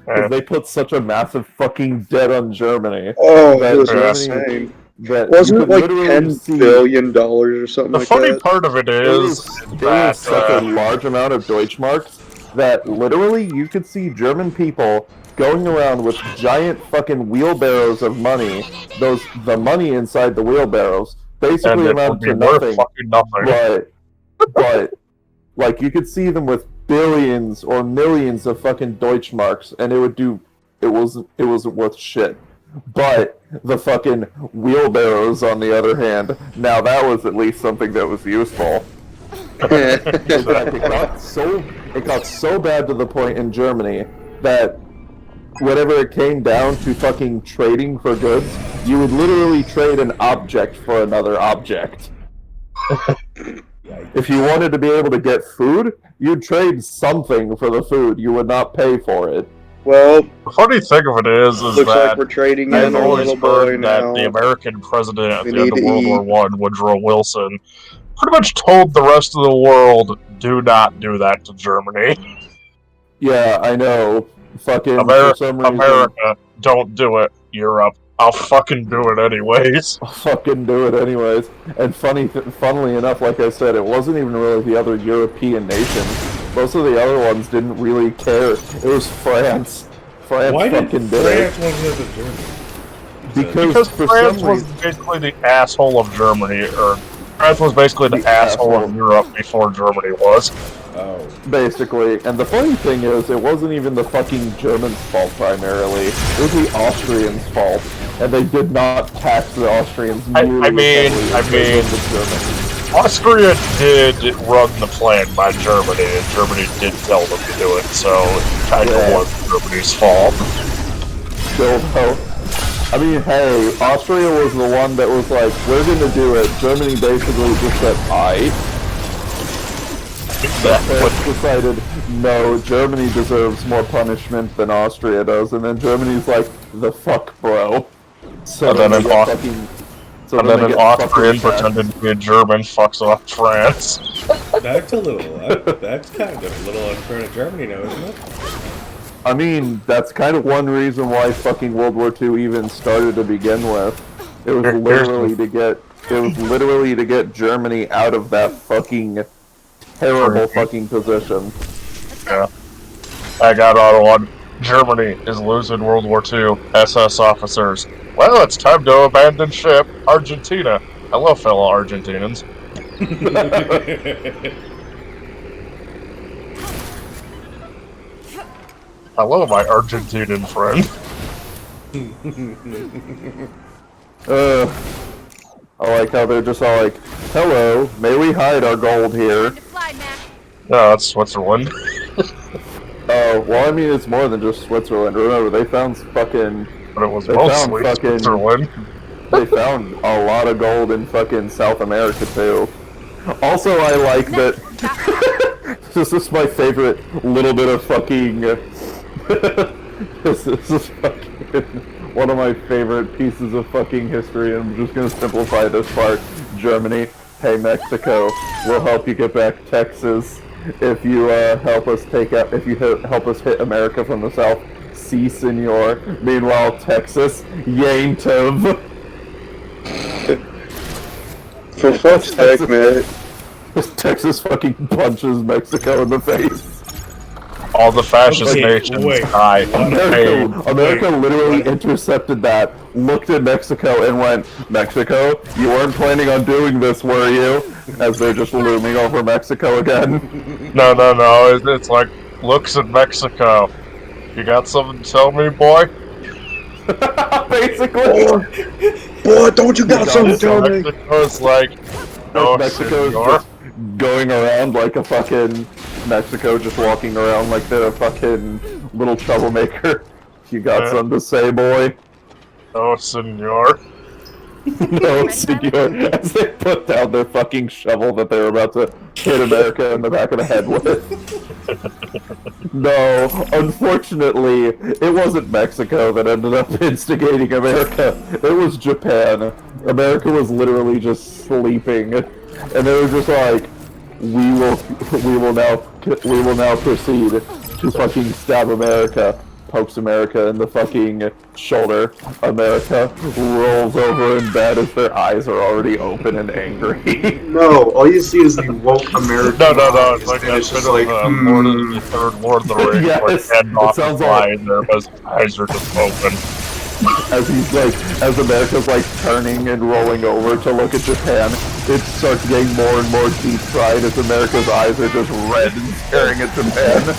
Because they put such a massive fucking debt on Germany. Oh, That it was Germany- insane. That Wasn't you it could like literally $10 see- billion or something The like funny that? part of it It is was that such a large amount of Deutschmarks that literally you could see German people going around with giant fucking wheelbarrows of money. The money inside the wheelbarrows and basically it would amount be to worth nothing. fucking nothing. But like you could see them with billions or millions of fucking Deutschmarks, and it wasn't worth shit. But the fucking wheelbarrows, on the other hand, now that was at least something that was useful. In fact, it got so bad to the point in Germany that whenever it came down to fucking trading for goods, you would literally trade an object for another object. If you wanted to be able to get food, you'd trade something for the food. You would not pay for it. Well, The funny thing of it is looks that like we're trading in I've our always little boy heard that now. the American president at We the end need of to World eat. War One, Woodrow Wilson, pretty much told the rest of the world, "Do not do that to Germany. Yeah, I know. Fucking, for some reason, America, don't do it. Europe, I'll fucking do it anyways." I'll fucking do it anyways. And funnily enough, like I said, it wasn't even really the other European nations. Most of the other ones didn't really care. It was France. France Why did fucking did it. France want to go to Germany? Because Because for France some was reason, basically the asshole of Germany, or France was basically the asshole of Europe before Germany was. Oh. basically. And the funny thing is, it wasn't even the fucking Germans' fault primarily. It was the Austrians' fault. And they did not tax the Austrians nearly I mean, as heavily as they did the Germans. Austria did run the plan by Germany, and Germany did tell them to do it, so it kind of Yeah. was Germany's fault. Still, though. I mean, hey, Austria was the one that was like, we're gonna do it. Germany basically just said, aight. France decided, no, Germany deserves more punishment than Austria does, and then Germany's like, the fuck, bro. So And then they an get fucking... So And then then they an get Austrian fucking pretending to be a German fucks off France. That's a little. That's kind of a little unfair to Germany now, isn't it? I mean, that's kind of one reason why fucking World War II even started to begin with. It was literally to get Germany out of that fucking terrible fucking position. Yeah. I got on one. Germany is losing World War II. SS officers. Well, it's time to abandon ship. Argentina. Hello, fellow Argentinians. Hello, my Argentinian friend. I like how they're just all like, hello, may we hide our gold here? Fly, Mac. No, that's Switzerland. Well, I mean, it's more than just Switzerland. Remember, they found fucking... But it was They found mostly fucking- Switzerland. They found a lot of gold in fucking South America, too. Also, I like that... This is my favorite little bit of fucking... this is fucking... One of my favorite pieces of fucking history, and I'm just gonna simplify this part. Germany, hey Mexico, we'll help you get back Texas if you help us help us hit America from the south. Si, senor. Meanwhile, Texas, Yaintiv. For fuck's sake, man. Texas fucking punches Mexico in the face. All the fascist Okay, nations wait. die. America literally intercepted that, looked at Mexico, and went, Mexico, you weren't planning on doing this, were you? As they're just looming over Mexico again. No. It's like, looks at Mexico. You got something to tell me, boy? Basically. Boy, don't you got something to tell me? Mexico's like, no, Mexico's senor. just going around like a fucking... Mexico just walking around like they're a fucking little troublemaker. You got something to say, boy? No, senor. No, senor. As they put down their fucking shovel that they were about to hit America in the back of the head with. No, unfortunately, it wasn't Mexico that ended up instigating America. It was Japan. America was literally just sleeping, and they were just like, we will now proceed to fucking stab America. Pokes America in the fucking shoulder. America rolls over in bed as their eyes are already open and angry. No, all you see is the woke American. No. It's like and that it's bit just of like, Lord of the Third Lord of the Rings, Yes, where head it off sounds the fly in there, but his eyes are just open. As America's like turning and rolling over to look at Japan, it starts getting more and more deep fried as America's eyes are just red and staring at Japan.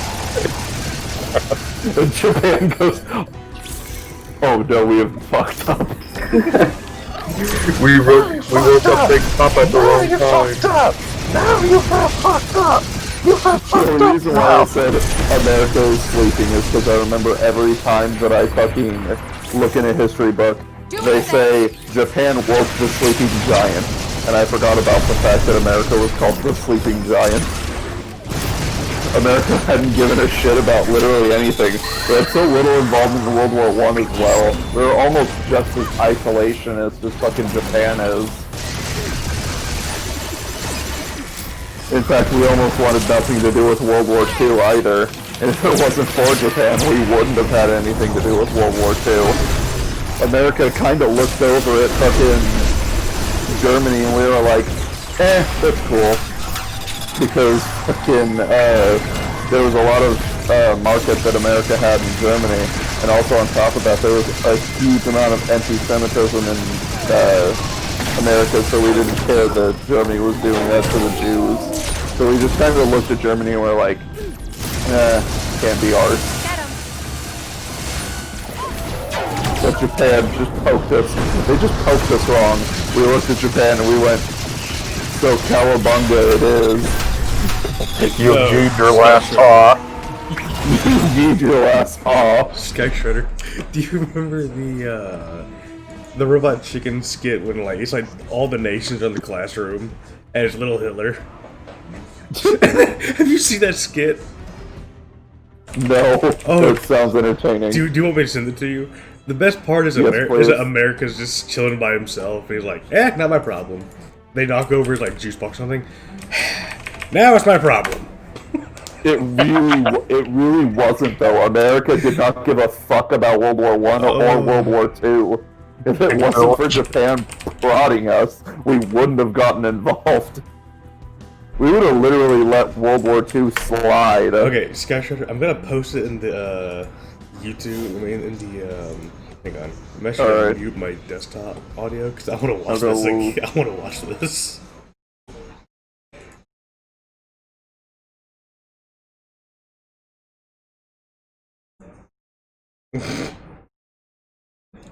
And Japan goes, Oh no, we have fucked up. We woke up Big Pop at the wrong time. The reason why I said America is sleeping is because I remember every time that I fucking look in a history book, they say Japan woke the sleeping giant, and I forgot about the fact that America was called the sleeping giant. America hadn't given a shit about literally anything. They had so little involvement in World War I as well. They're almost just as isolationist as fucking Japan is. In fact, we almost wanted nothing to do with World War II either. And if it wasn't for Japan, we wouldn't have had anything to do with World War II. America kind of looked over at fucking Germany and we were like, that's cool. Because fucking, there was a lot of market that America had in Germany, and also on top of that, there was a huge amount of anti-Semitism in America, so we didn't care that Germany was doing that to the Jews. So we just kind of looked at Germany and we're like, can't be ours. But Japan just poked us. They just poked us wrong. We looked at Japan and we went, so cowabunga it is. You G'd your last haw. You G'd your last haw. Sky Shredder. Do you remember the Robot Chicken skit when like it's like all the nations are in the classroom and it's little Hitler? Have you seen that skit? No. Oh, that sounds entertaining. Do you want me to send it to you? The best part is, Yes, is that America's just chilling by himself. And he's like, not my problem. They knock over his like juice box or something. Now it's my problem. It really wasn't though. America did not give a fuck about World War I or World War II. If it wasn't for Japan prodding us, we wouldn't have gotten involved. We would have literally let World War II slide. Okay, Sky Shredder, I'm gonna post it in the YouTube. I mean, in the hang on. I'm actually gonna mute my desktop audio because I want to watch this. I want to watch this.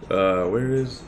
Where is?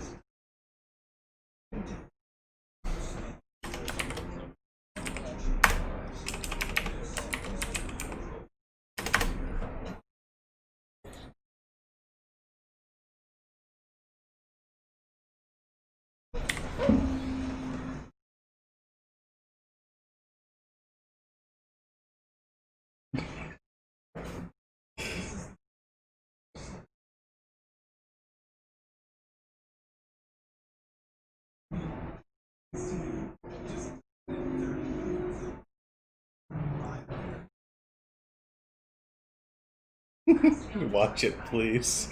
Watch it, please.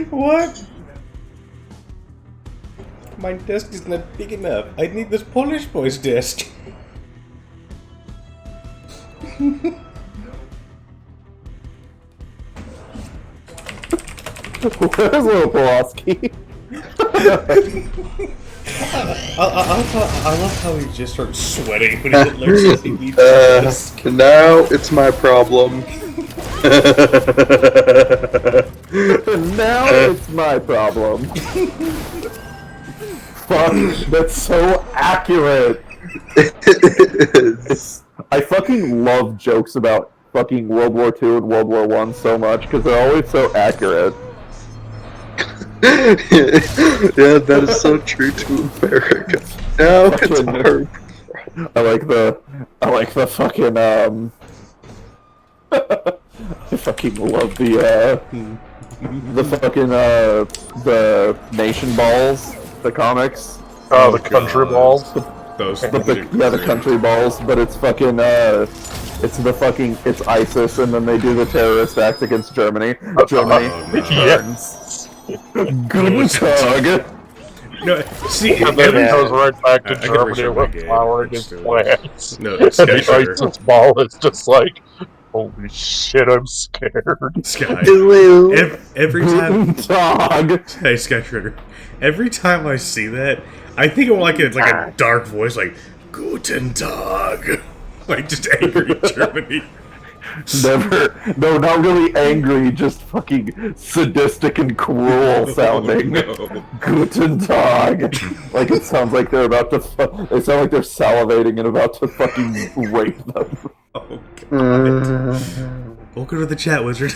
What? My desk is not big enough. I need this Polish boy's desk. Where's little Pulaski? I love how he just starts sweating when he learns that he needs this. Now it's my problem. Now it's my problem. Fuck, that's so accurate. I fucking love jokes about fucking World War II and World War I so much because they're always so accurate. Yeah, that is so true to America. Now it's our problem. I like the fucking I fucking love the fucking the nation balls, the comics. Oh, the country balls. The country balls, but it's fucking it's ISIS, and then they do the terrorist act against Germany. Germany returns. Guten Tag. No, see, And then he goes right back to I can Germany restart my with game. flowering his Still- plants. No, And Sky the Shredder. ISIS ball is just like, holy shit, I'm scared. Sky. Hello. Every time. Guten Tag. Hey, Sky Shredder. Every time I see that, I think of like a dark voice, like Guten Tag, like just angry Germany. Never, no, not really angry, just fucking sadistic and cruel sounding. No. Guten Tag. Like it sounds like they're about to. They sound like they're salivating and about to fucking rape them. Oh god. Welcome to the chat, wizard.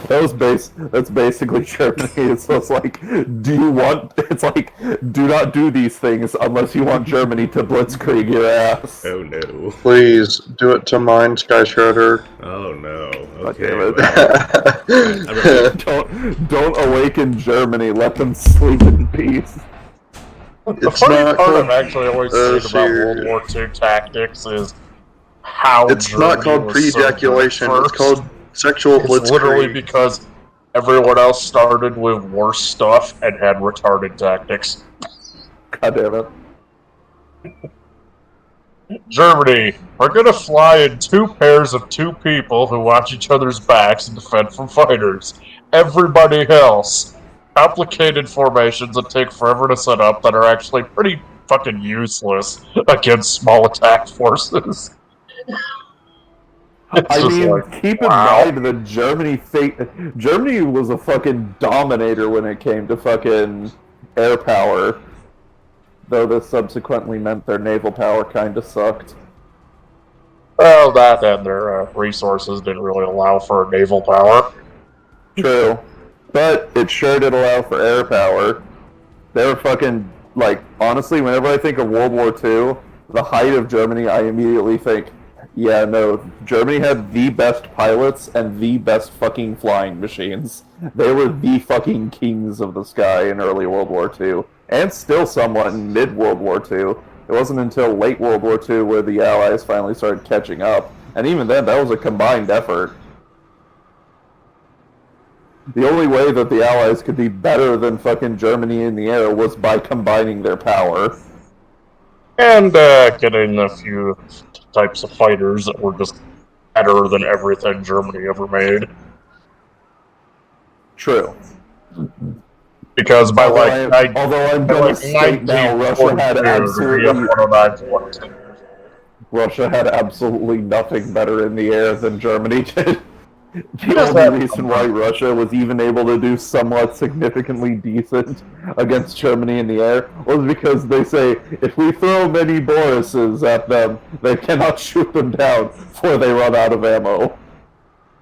That's basically Germany. It's just like, do you want? It's like, do not do these things unless you want Germany to blitzkrieg your ass. Oh no. Please do it to mine, Sky Shredder. Oh no. Okay. Damn it. Well, Don't awaken Germany. Let them sleep in peace. The It's funny not part called- I've actually always seen about serious. World War II tactics is how It's not Germany called was so good at pre-ejaculation. It's first. called sexual It's literally blitzkrieg. because everyone else started with worse stuff and had retarded tactics. God damn it. Germany, we're gonna fly in two pairs of two people who watch each other's backs and defend from fighters. Everybody else, complicated formations that take forever to set up that are actually pretty fucking useless against small attack forces. It's I just mean, like, keep wow. in mind that Germany was a fucking dominator when it came to fucking air power. Though this subsequently meant their naval power kinda sucked. Well, that and their resources didn't really allow for naval power. True. But it sure did allow for air power. They were fucking, like, honestly, whenever I think of World War II, the height of Germany, I immediately think, yeah, no, Germany had the best pilots and the best fucking flying machines. They were the fucking kings of the sky in early World War II. And still somewhat in mid-World War II. It wasn't until late World War II where the Allies finally started catching up. And even then, that was a combined effort. The only way that the Allies could be better than fucking Germany in the air was by combining their power. And getting a few types of fighters that were just better than everything Germany ever made. True. Because by Although I'm gonna state now, Russia had absolutely nothing better in the air than Germany did. The only reason why Russia was even able to do somewhat significantly decent against Germany in the air was because they say, if we throw many Borises at them, they cannot shoot them down before they run out of ammo.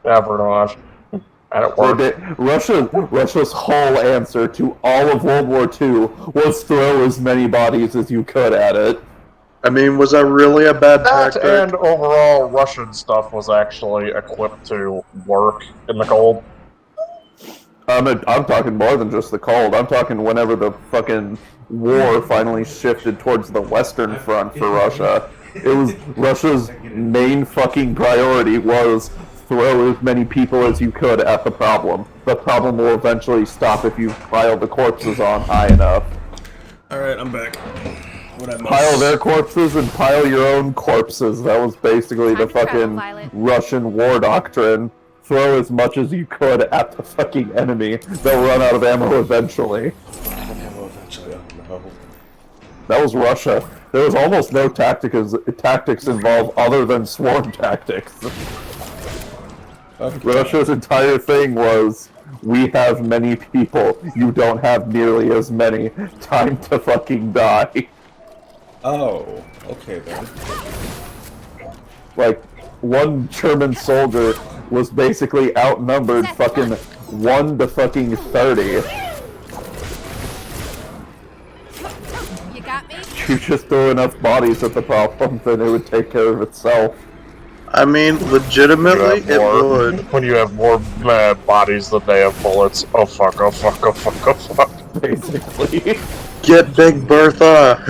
Average. And it worked. Russia's whole answer to all of World War II was throw as many bodies as you could at it. I mean, was that really a bad That tactic? and overall Russian stuff was actually equipped to work in the cold. I'm talking more than just the cold. I'm talking whenever the fucking war finally shifted towards the Western Front for Russia. It was Russia's main fucking priority was throw as many people as you could at the problem. The problem will eventually stop if you pile the corpses on high enough. Alright, I'm back. What I Pile their corpses and pile your own corpses. That was basically the fucking Russian war doctrine. Throw as much as you could at the fucking enemy. They'll run out of ammo eventually. That was Russia. There was almost no tactics involved other than swarm tactics. Russia's entire thing was, we have many people, you don't have nearly as many. Time to fucking die. Oh, okay then. Like, one German soldier was basically outnumbered fucking 1 to fucking 30. You got me? You just throw enough bodies at the problem, then it would take care of itself. I mean, legitimately, it would. When you have more bodies than they have bullets. Oh fuck, oh fuck, oh fuck, oh fuck. Basically. Get Big Bertha!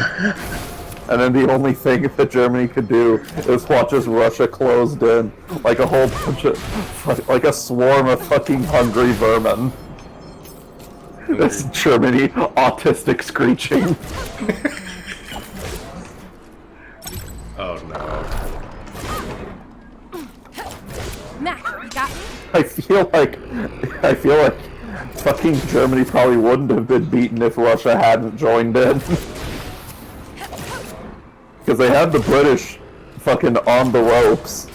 And then the only thing that Germany could do is watch as Russia closed in, like a whole bunch of, like a swarm of fucking hungry vermin. That's Germany autistic screeching. Oh no. Mac, you got me? I feel like fucking Germany probably wouldn't have been beaten if Russia hadn't joined in. Because they had the British fucking on the ropes.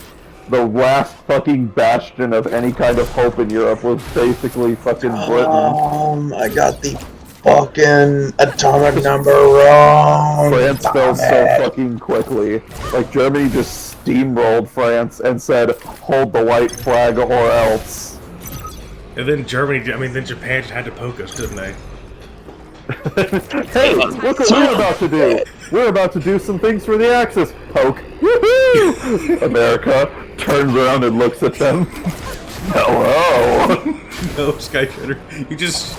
The last fucking bastion of any kind of hope in Europe was basically fucking Britain. I got the fucking atomic number wrong. France fell so fucking quickly. Like, Germany just steamrolled France and said, hold the white flag or else. And then then Japan just had to poke us, didn't they? Hey, look what we're about to do! We're about to do some things for the Axis! Poke. Woohoo! America turns around and looks at them. Hello! No, Sky Shredder. You just...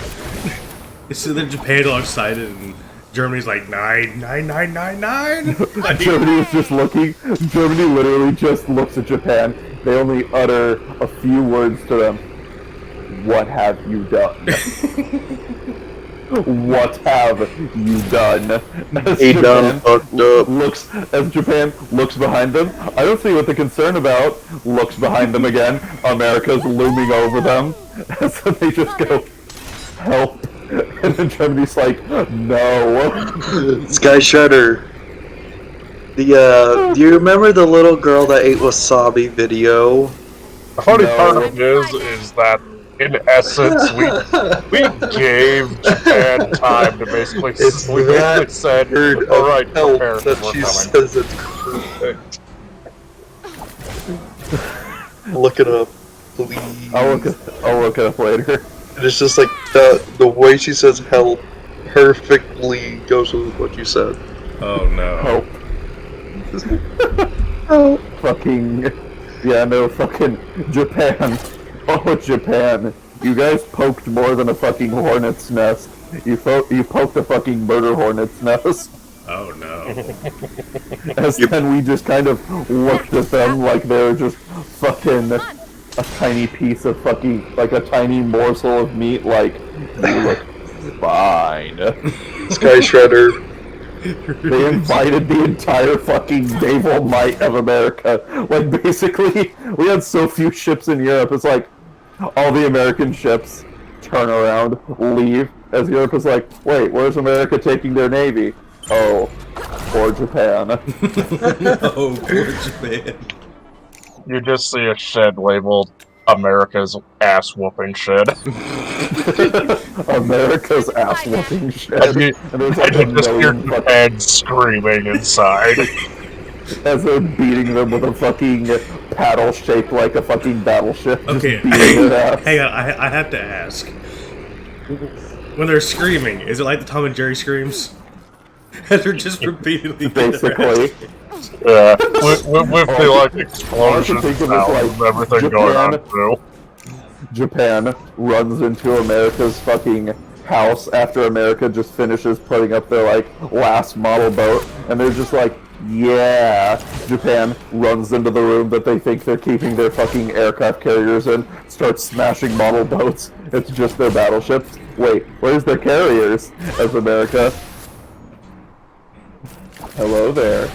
So then Japan alongside it, and Germany's like, 9. Germany was just looking. Germany literally just looks at Japan. They only utter a few words to them. What have you done? What have you done? He done fucked up. As Japan looks behind them, I don't see what they're concerned about. Looks behind them again. America's looming over them. And so they just go, help. And then Germany's like, no. Sky Shredder. Do you remember the little girl that ate wasabi video? The funny part of it is that, in essence, we gave Japan time to basically said, all right, prepare that we're she coming. says it's perfect. Look it up, please. I'll look it up later. And it's just like the way she says help perfectly goes with what you said. Oh no. Help. Fucking, yeah, no, fucking Japan. Oh, Japan. You guys poked more than a fucking hornet's nest. You poked a fucking murder hornet's nest. Oh no. As then we just kind of looked at them like they were just fucking a tiny piece of fucking, like a tiny morsel of meat, like, you look fine. Sky Shredder. They invited the entire fucking naval might of America. Like, basically, we had so few ships in Europe, it's like, all the American ships turn around, leave, as Europe is like, wait, where's America taking their navy? Oh, poor Japan. Oh, poor Japan. You just see a shed labeled America's ass whooping shed. America's ass whooping shed. And you just hear Japan screaming inside. As they're beating them with a fucking paddle shaped like a fucking battleship. Okay, hang on, I have to ask. When they're screaming, is it like the Tom and Jerry screams? And they're just repeatedly basically. Yeah, with the like explosions and everything going on too. Japan runs into America's fucking house after America just finishes putting up their like last model boat, and they're just like, yeah. Japan runs into the room that they think they're keeping their fucking aircraft carriers in, starts smashing model boats. It's just their battleships. Wait, where's their carriers? As America. Hello there.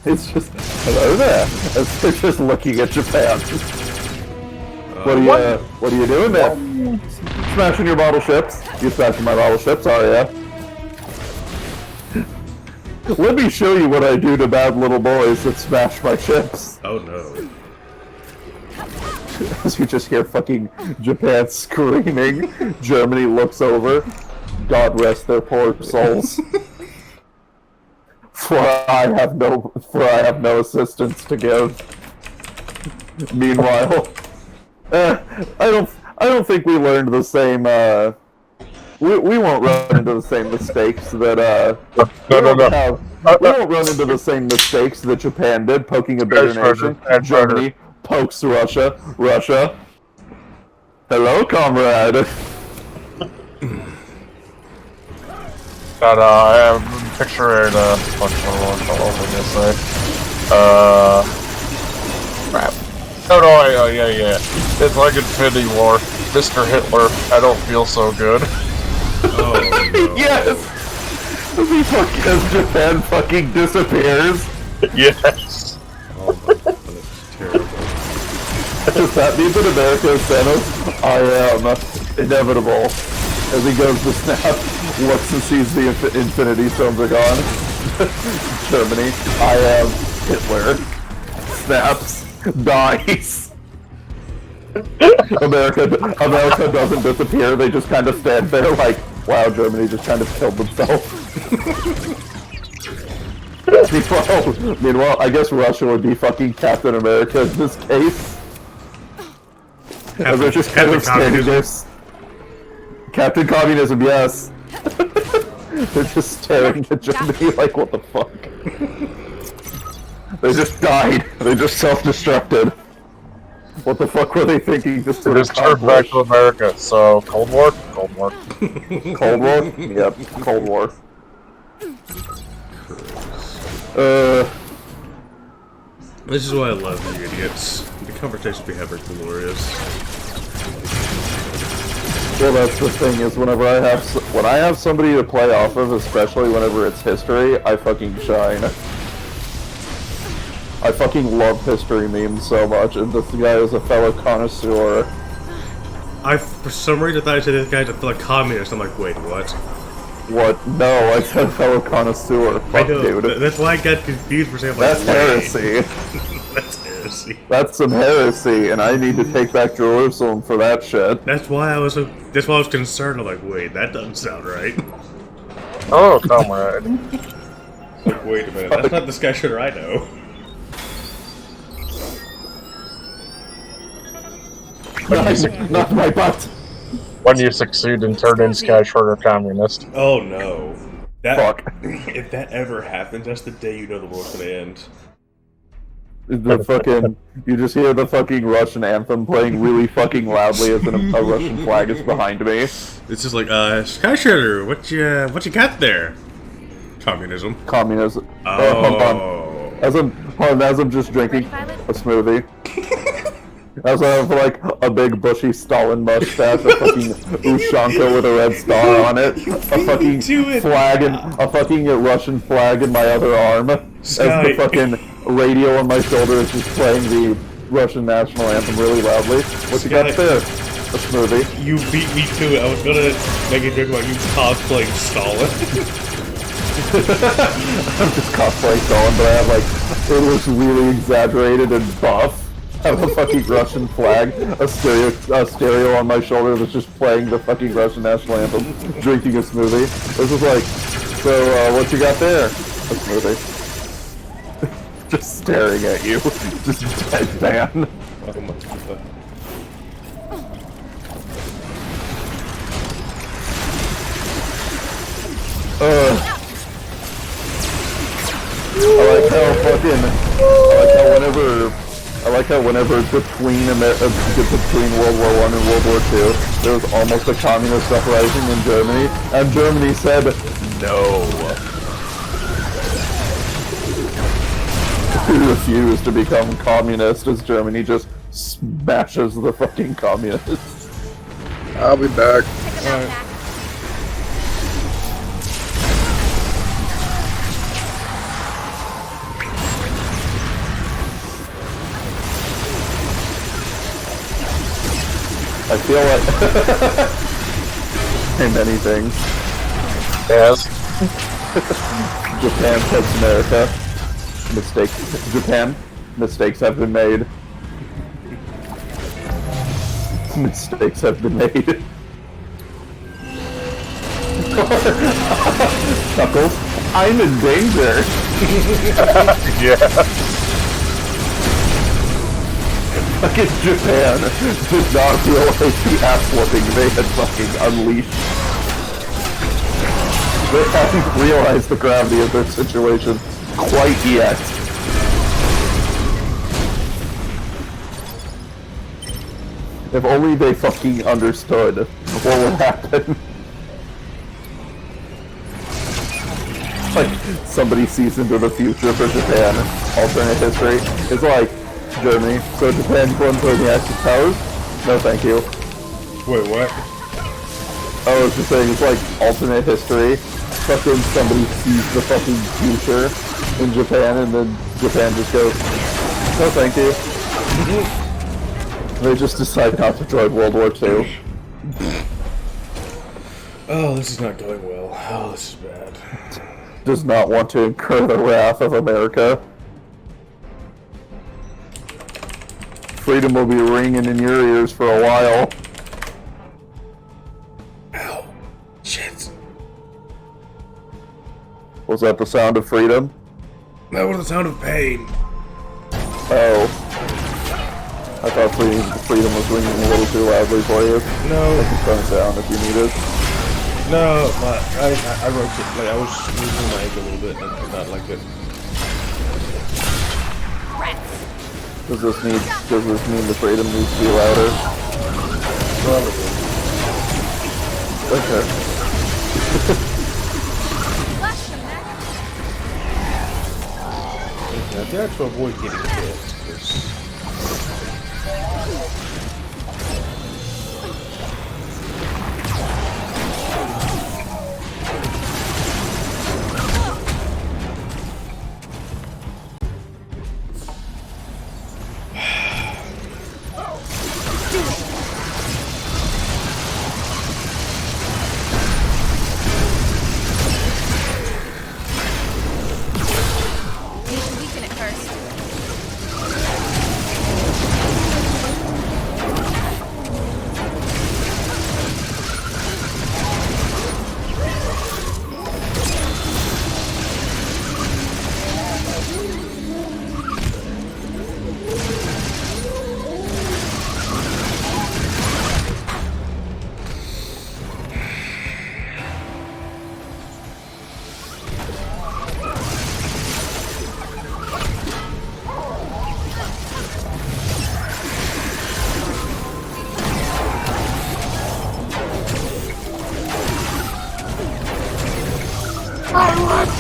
It's just, hello there. As they're just looking at Japan. What are you doing there? Smashing your model ships? You smashing my model ships, are ya? Let me show you what I do to bad little boys that smash my ships. Oh no. As you just hear fucking Japan screaming, Germany looks over. God rest their poor souls. For I have no assistance to give. Meanwhile, I don't think we learned the same. We won't run into the same mistakes that we won't run into the same mistakes that Japan did, poking a bigger nation. Germany pokes Russia. Hello, comrade. But I'm picturing what was I gonna say? Crap. Oh no, yeah. It's like Infinity War. Mr. Hitler, I don't feel so good. Oh no. Yes! As Japan fucking disappears. Yes. Oh my god, that's terrible. Does that mean that America is Thanos? I am inevitable. As he goes to snap, looks and sees the Infinity Stones are gone. Germany, I am Hitler. Snaps, dies. America doesn't disappear, they just kind of stand there like, wow, Germany just kind of killed themselves. Meanwhile, I guess Russia would be fucking Captain America in this case. They're just kind of standing there. Captain Communism, yes. They're just staring at Germany like, what the fuck? They just died. They just self-destructed. What the fuck were they thinking? Just turned back to America. So, Cold War? Cold War. Cold War? Yep, Cold War. This is why I love you idiots. The conversations we have are glorious. Well, that's the thing is when I have somebody to play off of, especially whenever it's history, I fucking shine. I fucking love history memes so much, and this guy is a fellow connoisseur. For some reason, I thought I said this guy's a communist. I'm like, wait, what? What? No, I said fellow connoisseur. Fuck, I know, dude. that's why I got confused for saying, That's heresy. That's heresy. That's some heresy, and I need to take back Jerusalem for that shit. That's why I was concerned. I'm like, wait, that doesn't sound right. Oh, comrade. Like, wait a minute, that's not the Sky Shooter I know. Not my butt. When you succeed in turning Sky Shorter communist. Oh no. Fuck. If that ever happens, that's the day you know the world's gonna end. The fucking, you just hear the fucking Russian anthem playing really fucking loudly as a Russian flag is behind me. It's just like, Sky Shooter, what you got there? Communism. Communism. Oh. Hold on. As I'm just drinking a smoothie. As I have like a big bushy Stalin mustache, a fucking Ushanka with a red star on it, a fucking flag and a fucking Russian flag in my other arm, as the fucking radio on my shoulder is just playing the Russian national anthem really loudly. What you got there? A smoothie. You beat me to it. I was gonna make a joke about you cosplaying Stalin. I'm just cosplaying Stalin, but I have like, it looks really exaggerated and buff. I have a fucking Russian flag, a stereo on my shoulder that's just playing the fucking Russian national anthem, drinking a smoothie. This is like, so what you got there? A smoothie. Just staring at you, just deadpan. I like how whenever between World War I and World War II, there was almost a communist uprising in Germany, and Germany said no. We refuse to become communist as Germany just smashes the fucking communists. I'll be back. I feel like and many things. Yes. Japan takes America. Mistakes have been made. Mistakes have been made. Chuckles. I'm in danger. Yeah. Fucking Japan did not realize the ass whooping they had fucking unleashed. They haven't realized the gravity of their situation quite yet. If only they fucking understood what would happen. Like, somebody sees into the future for Japan, alternate history. It's like, Germany. So Japan won for the Axis powers? No, thank you. Wait, what? I was just saying, it's like alternate history. Fucking somebody sees the fucking future in Japan, and then Japan just goes, no, thank you. They just decide not to join World War II. Oh, this is not going well. Oh, this is bad. Does not want to incur the wrath of America. Freedom will be ringing in your ears for a while. Ow. Shit. Was that the sound of freedom? That was the sound of pain. Oh. I thought freedom was ringing a little too loudly for you. No. I can turn it down if you need it. No, but I wrote it, like, I was moving my egg a little bit and I did not like it. Does this mean the freedom needs to be louder? Probably. Okay. Okay, I have to avoid getting hit, because...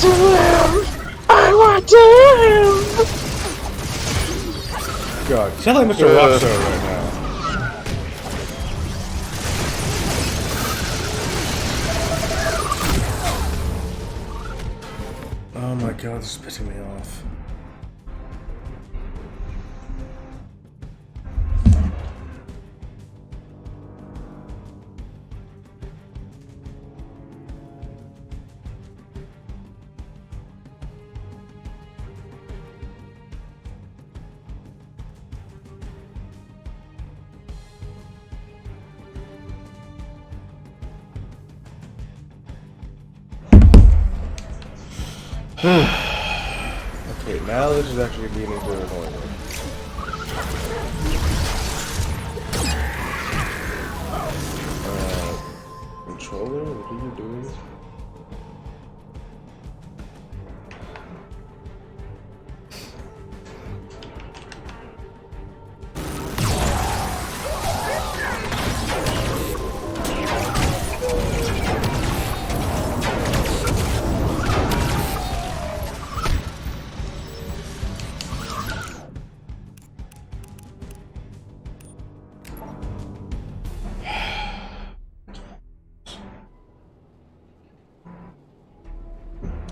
to live! I want to live! God, you sound like Mr. Rockstar right now. Oh my god, this is pissing me off. Okay, now this is actually beginning to annoy me. Controller, what are you doing?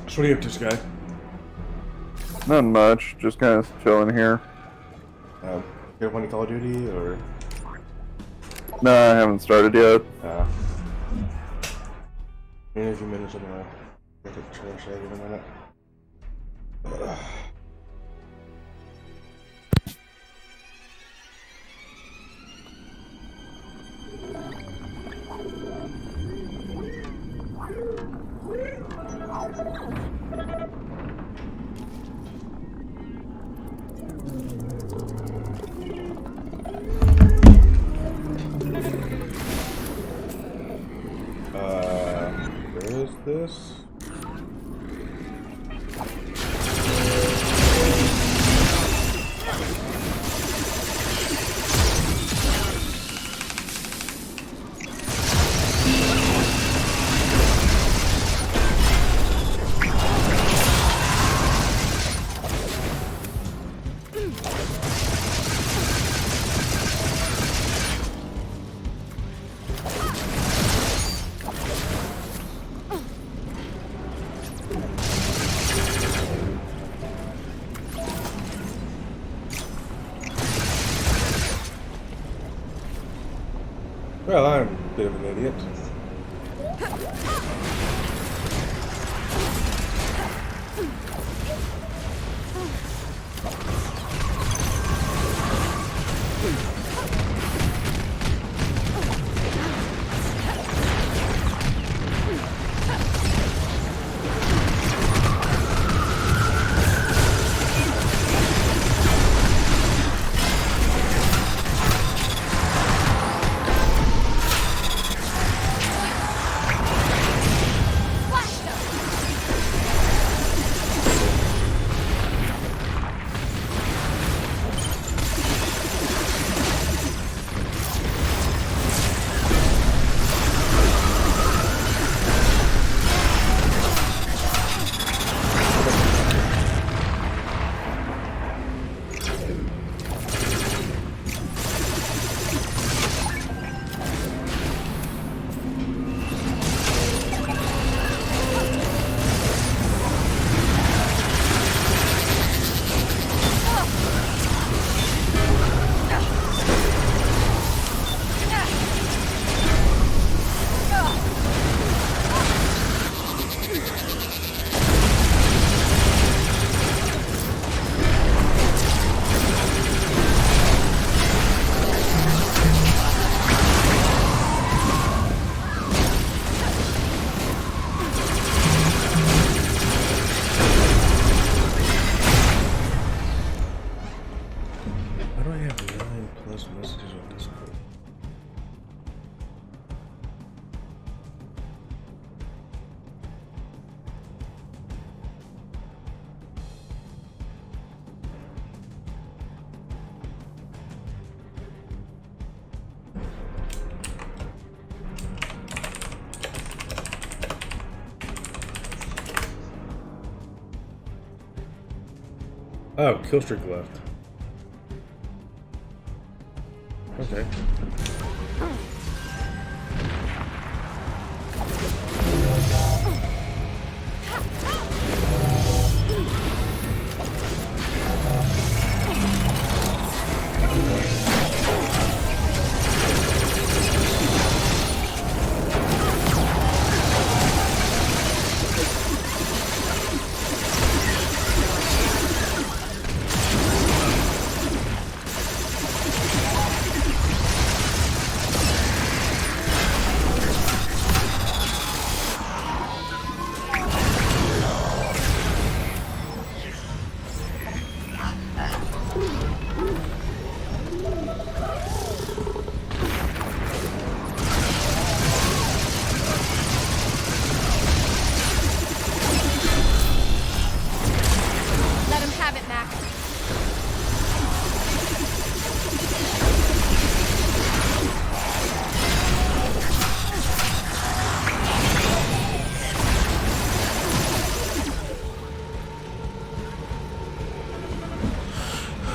So what are you up to, Sky? Not much, just kind of chilling here. You have any Call of Duty, or? No, I haven't started yet. In a few minutes, I'm gonna get the trash out in a minute. Where is this? Well, I'm a bit of an idiot. Messages on Discord. Oh, killstreak left. Okay.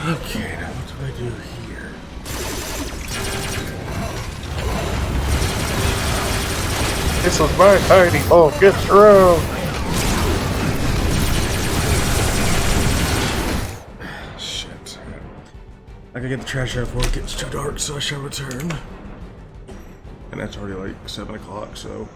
Okay, now what do I do here? This is my hiding hole. Get through. Shit. I gotta get the trash out before it gets too dark, so I shall return. And that's already like 7 o'clock, so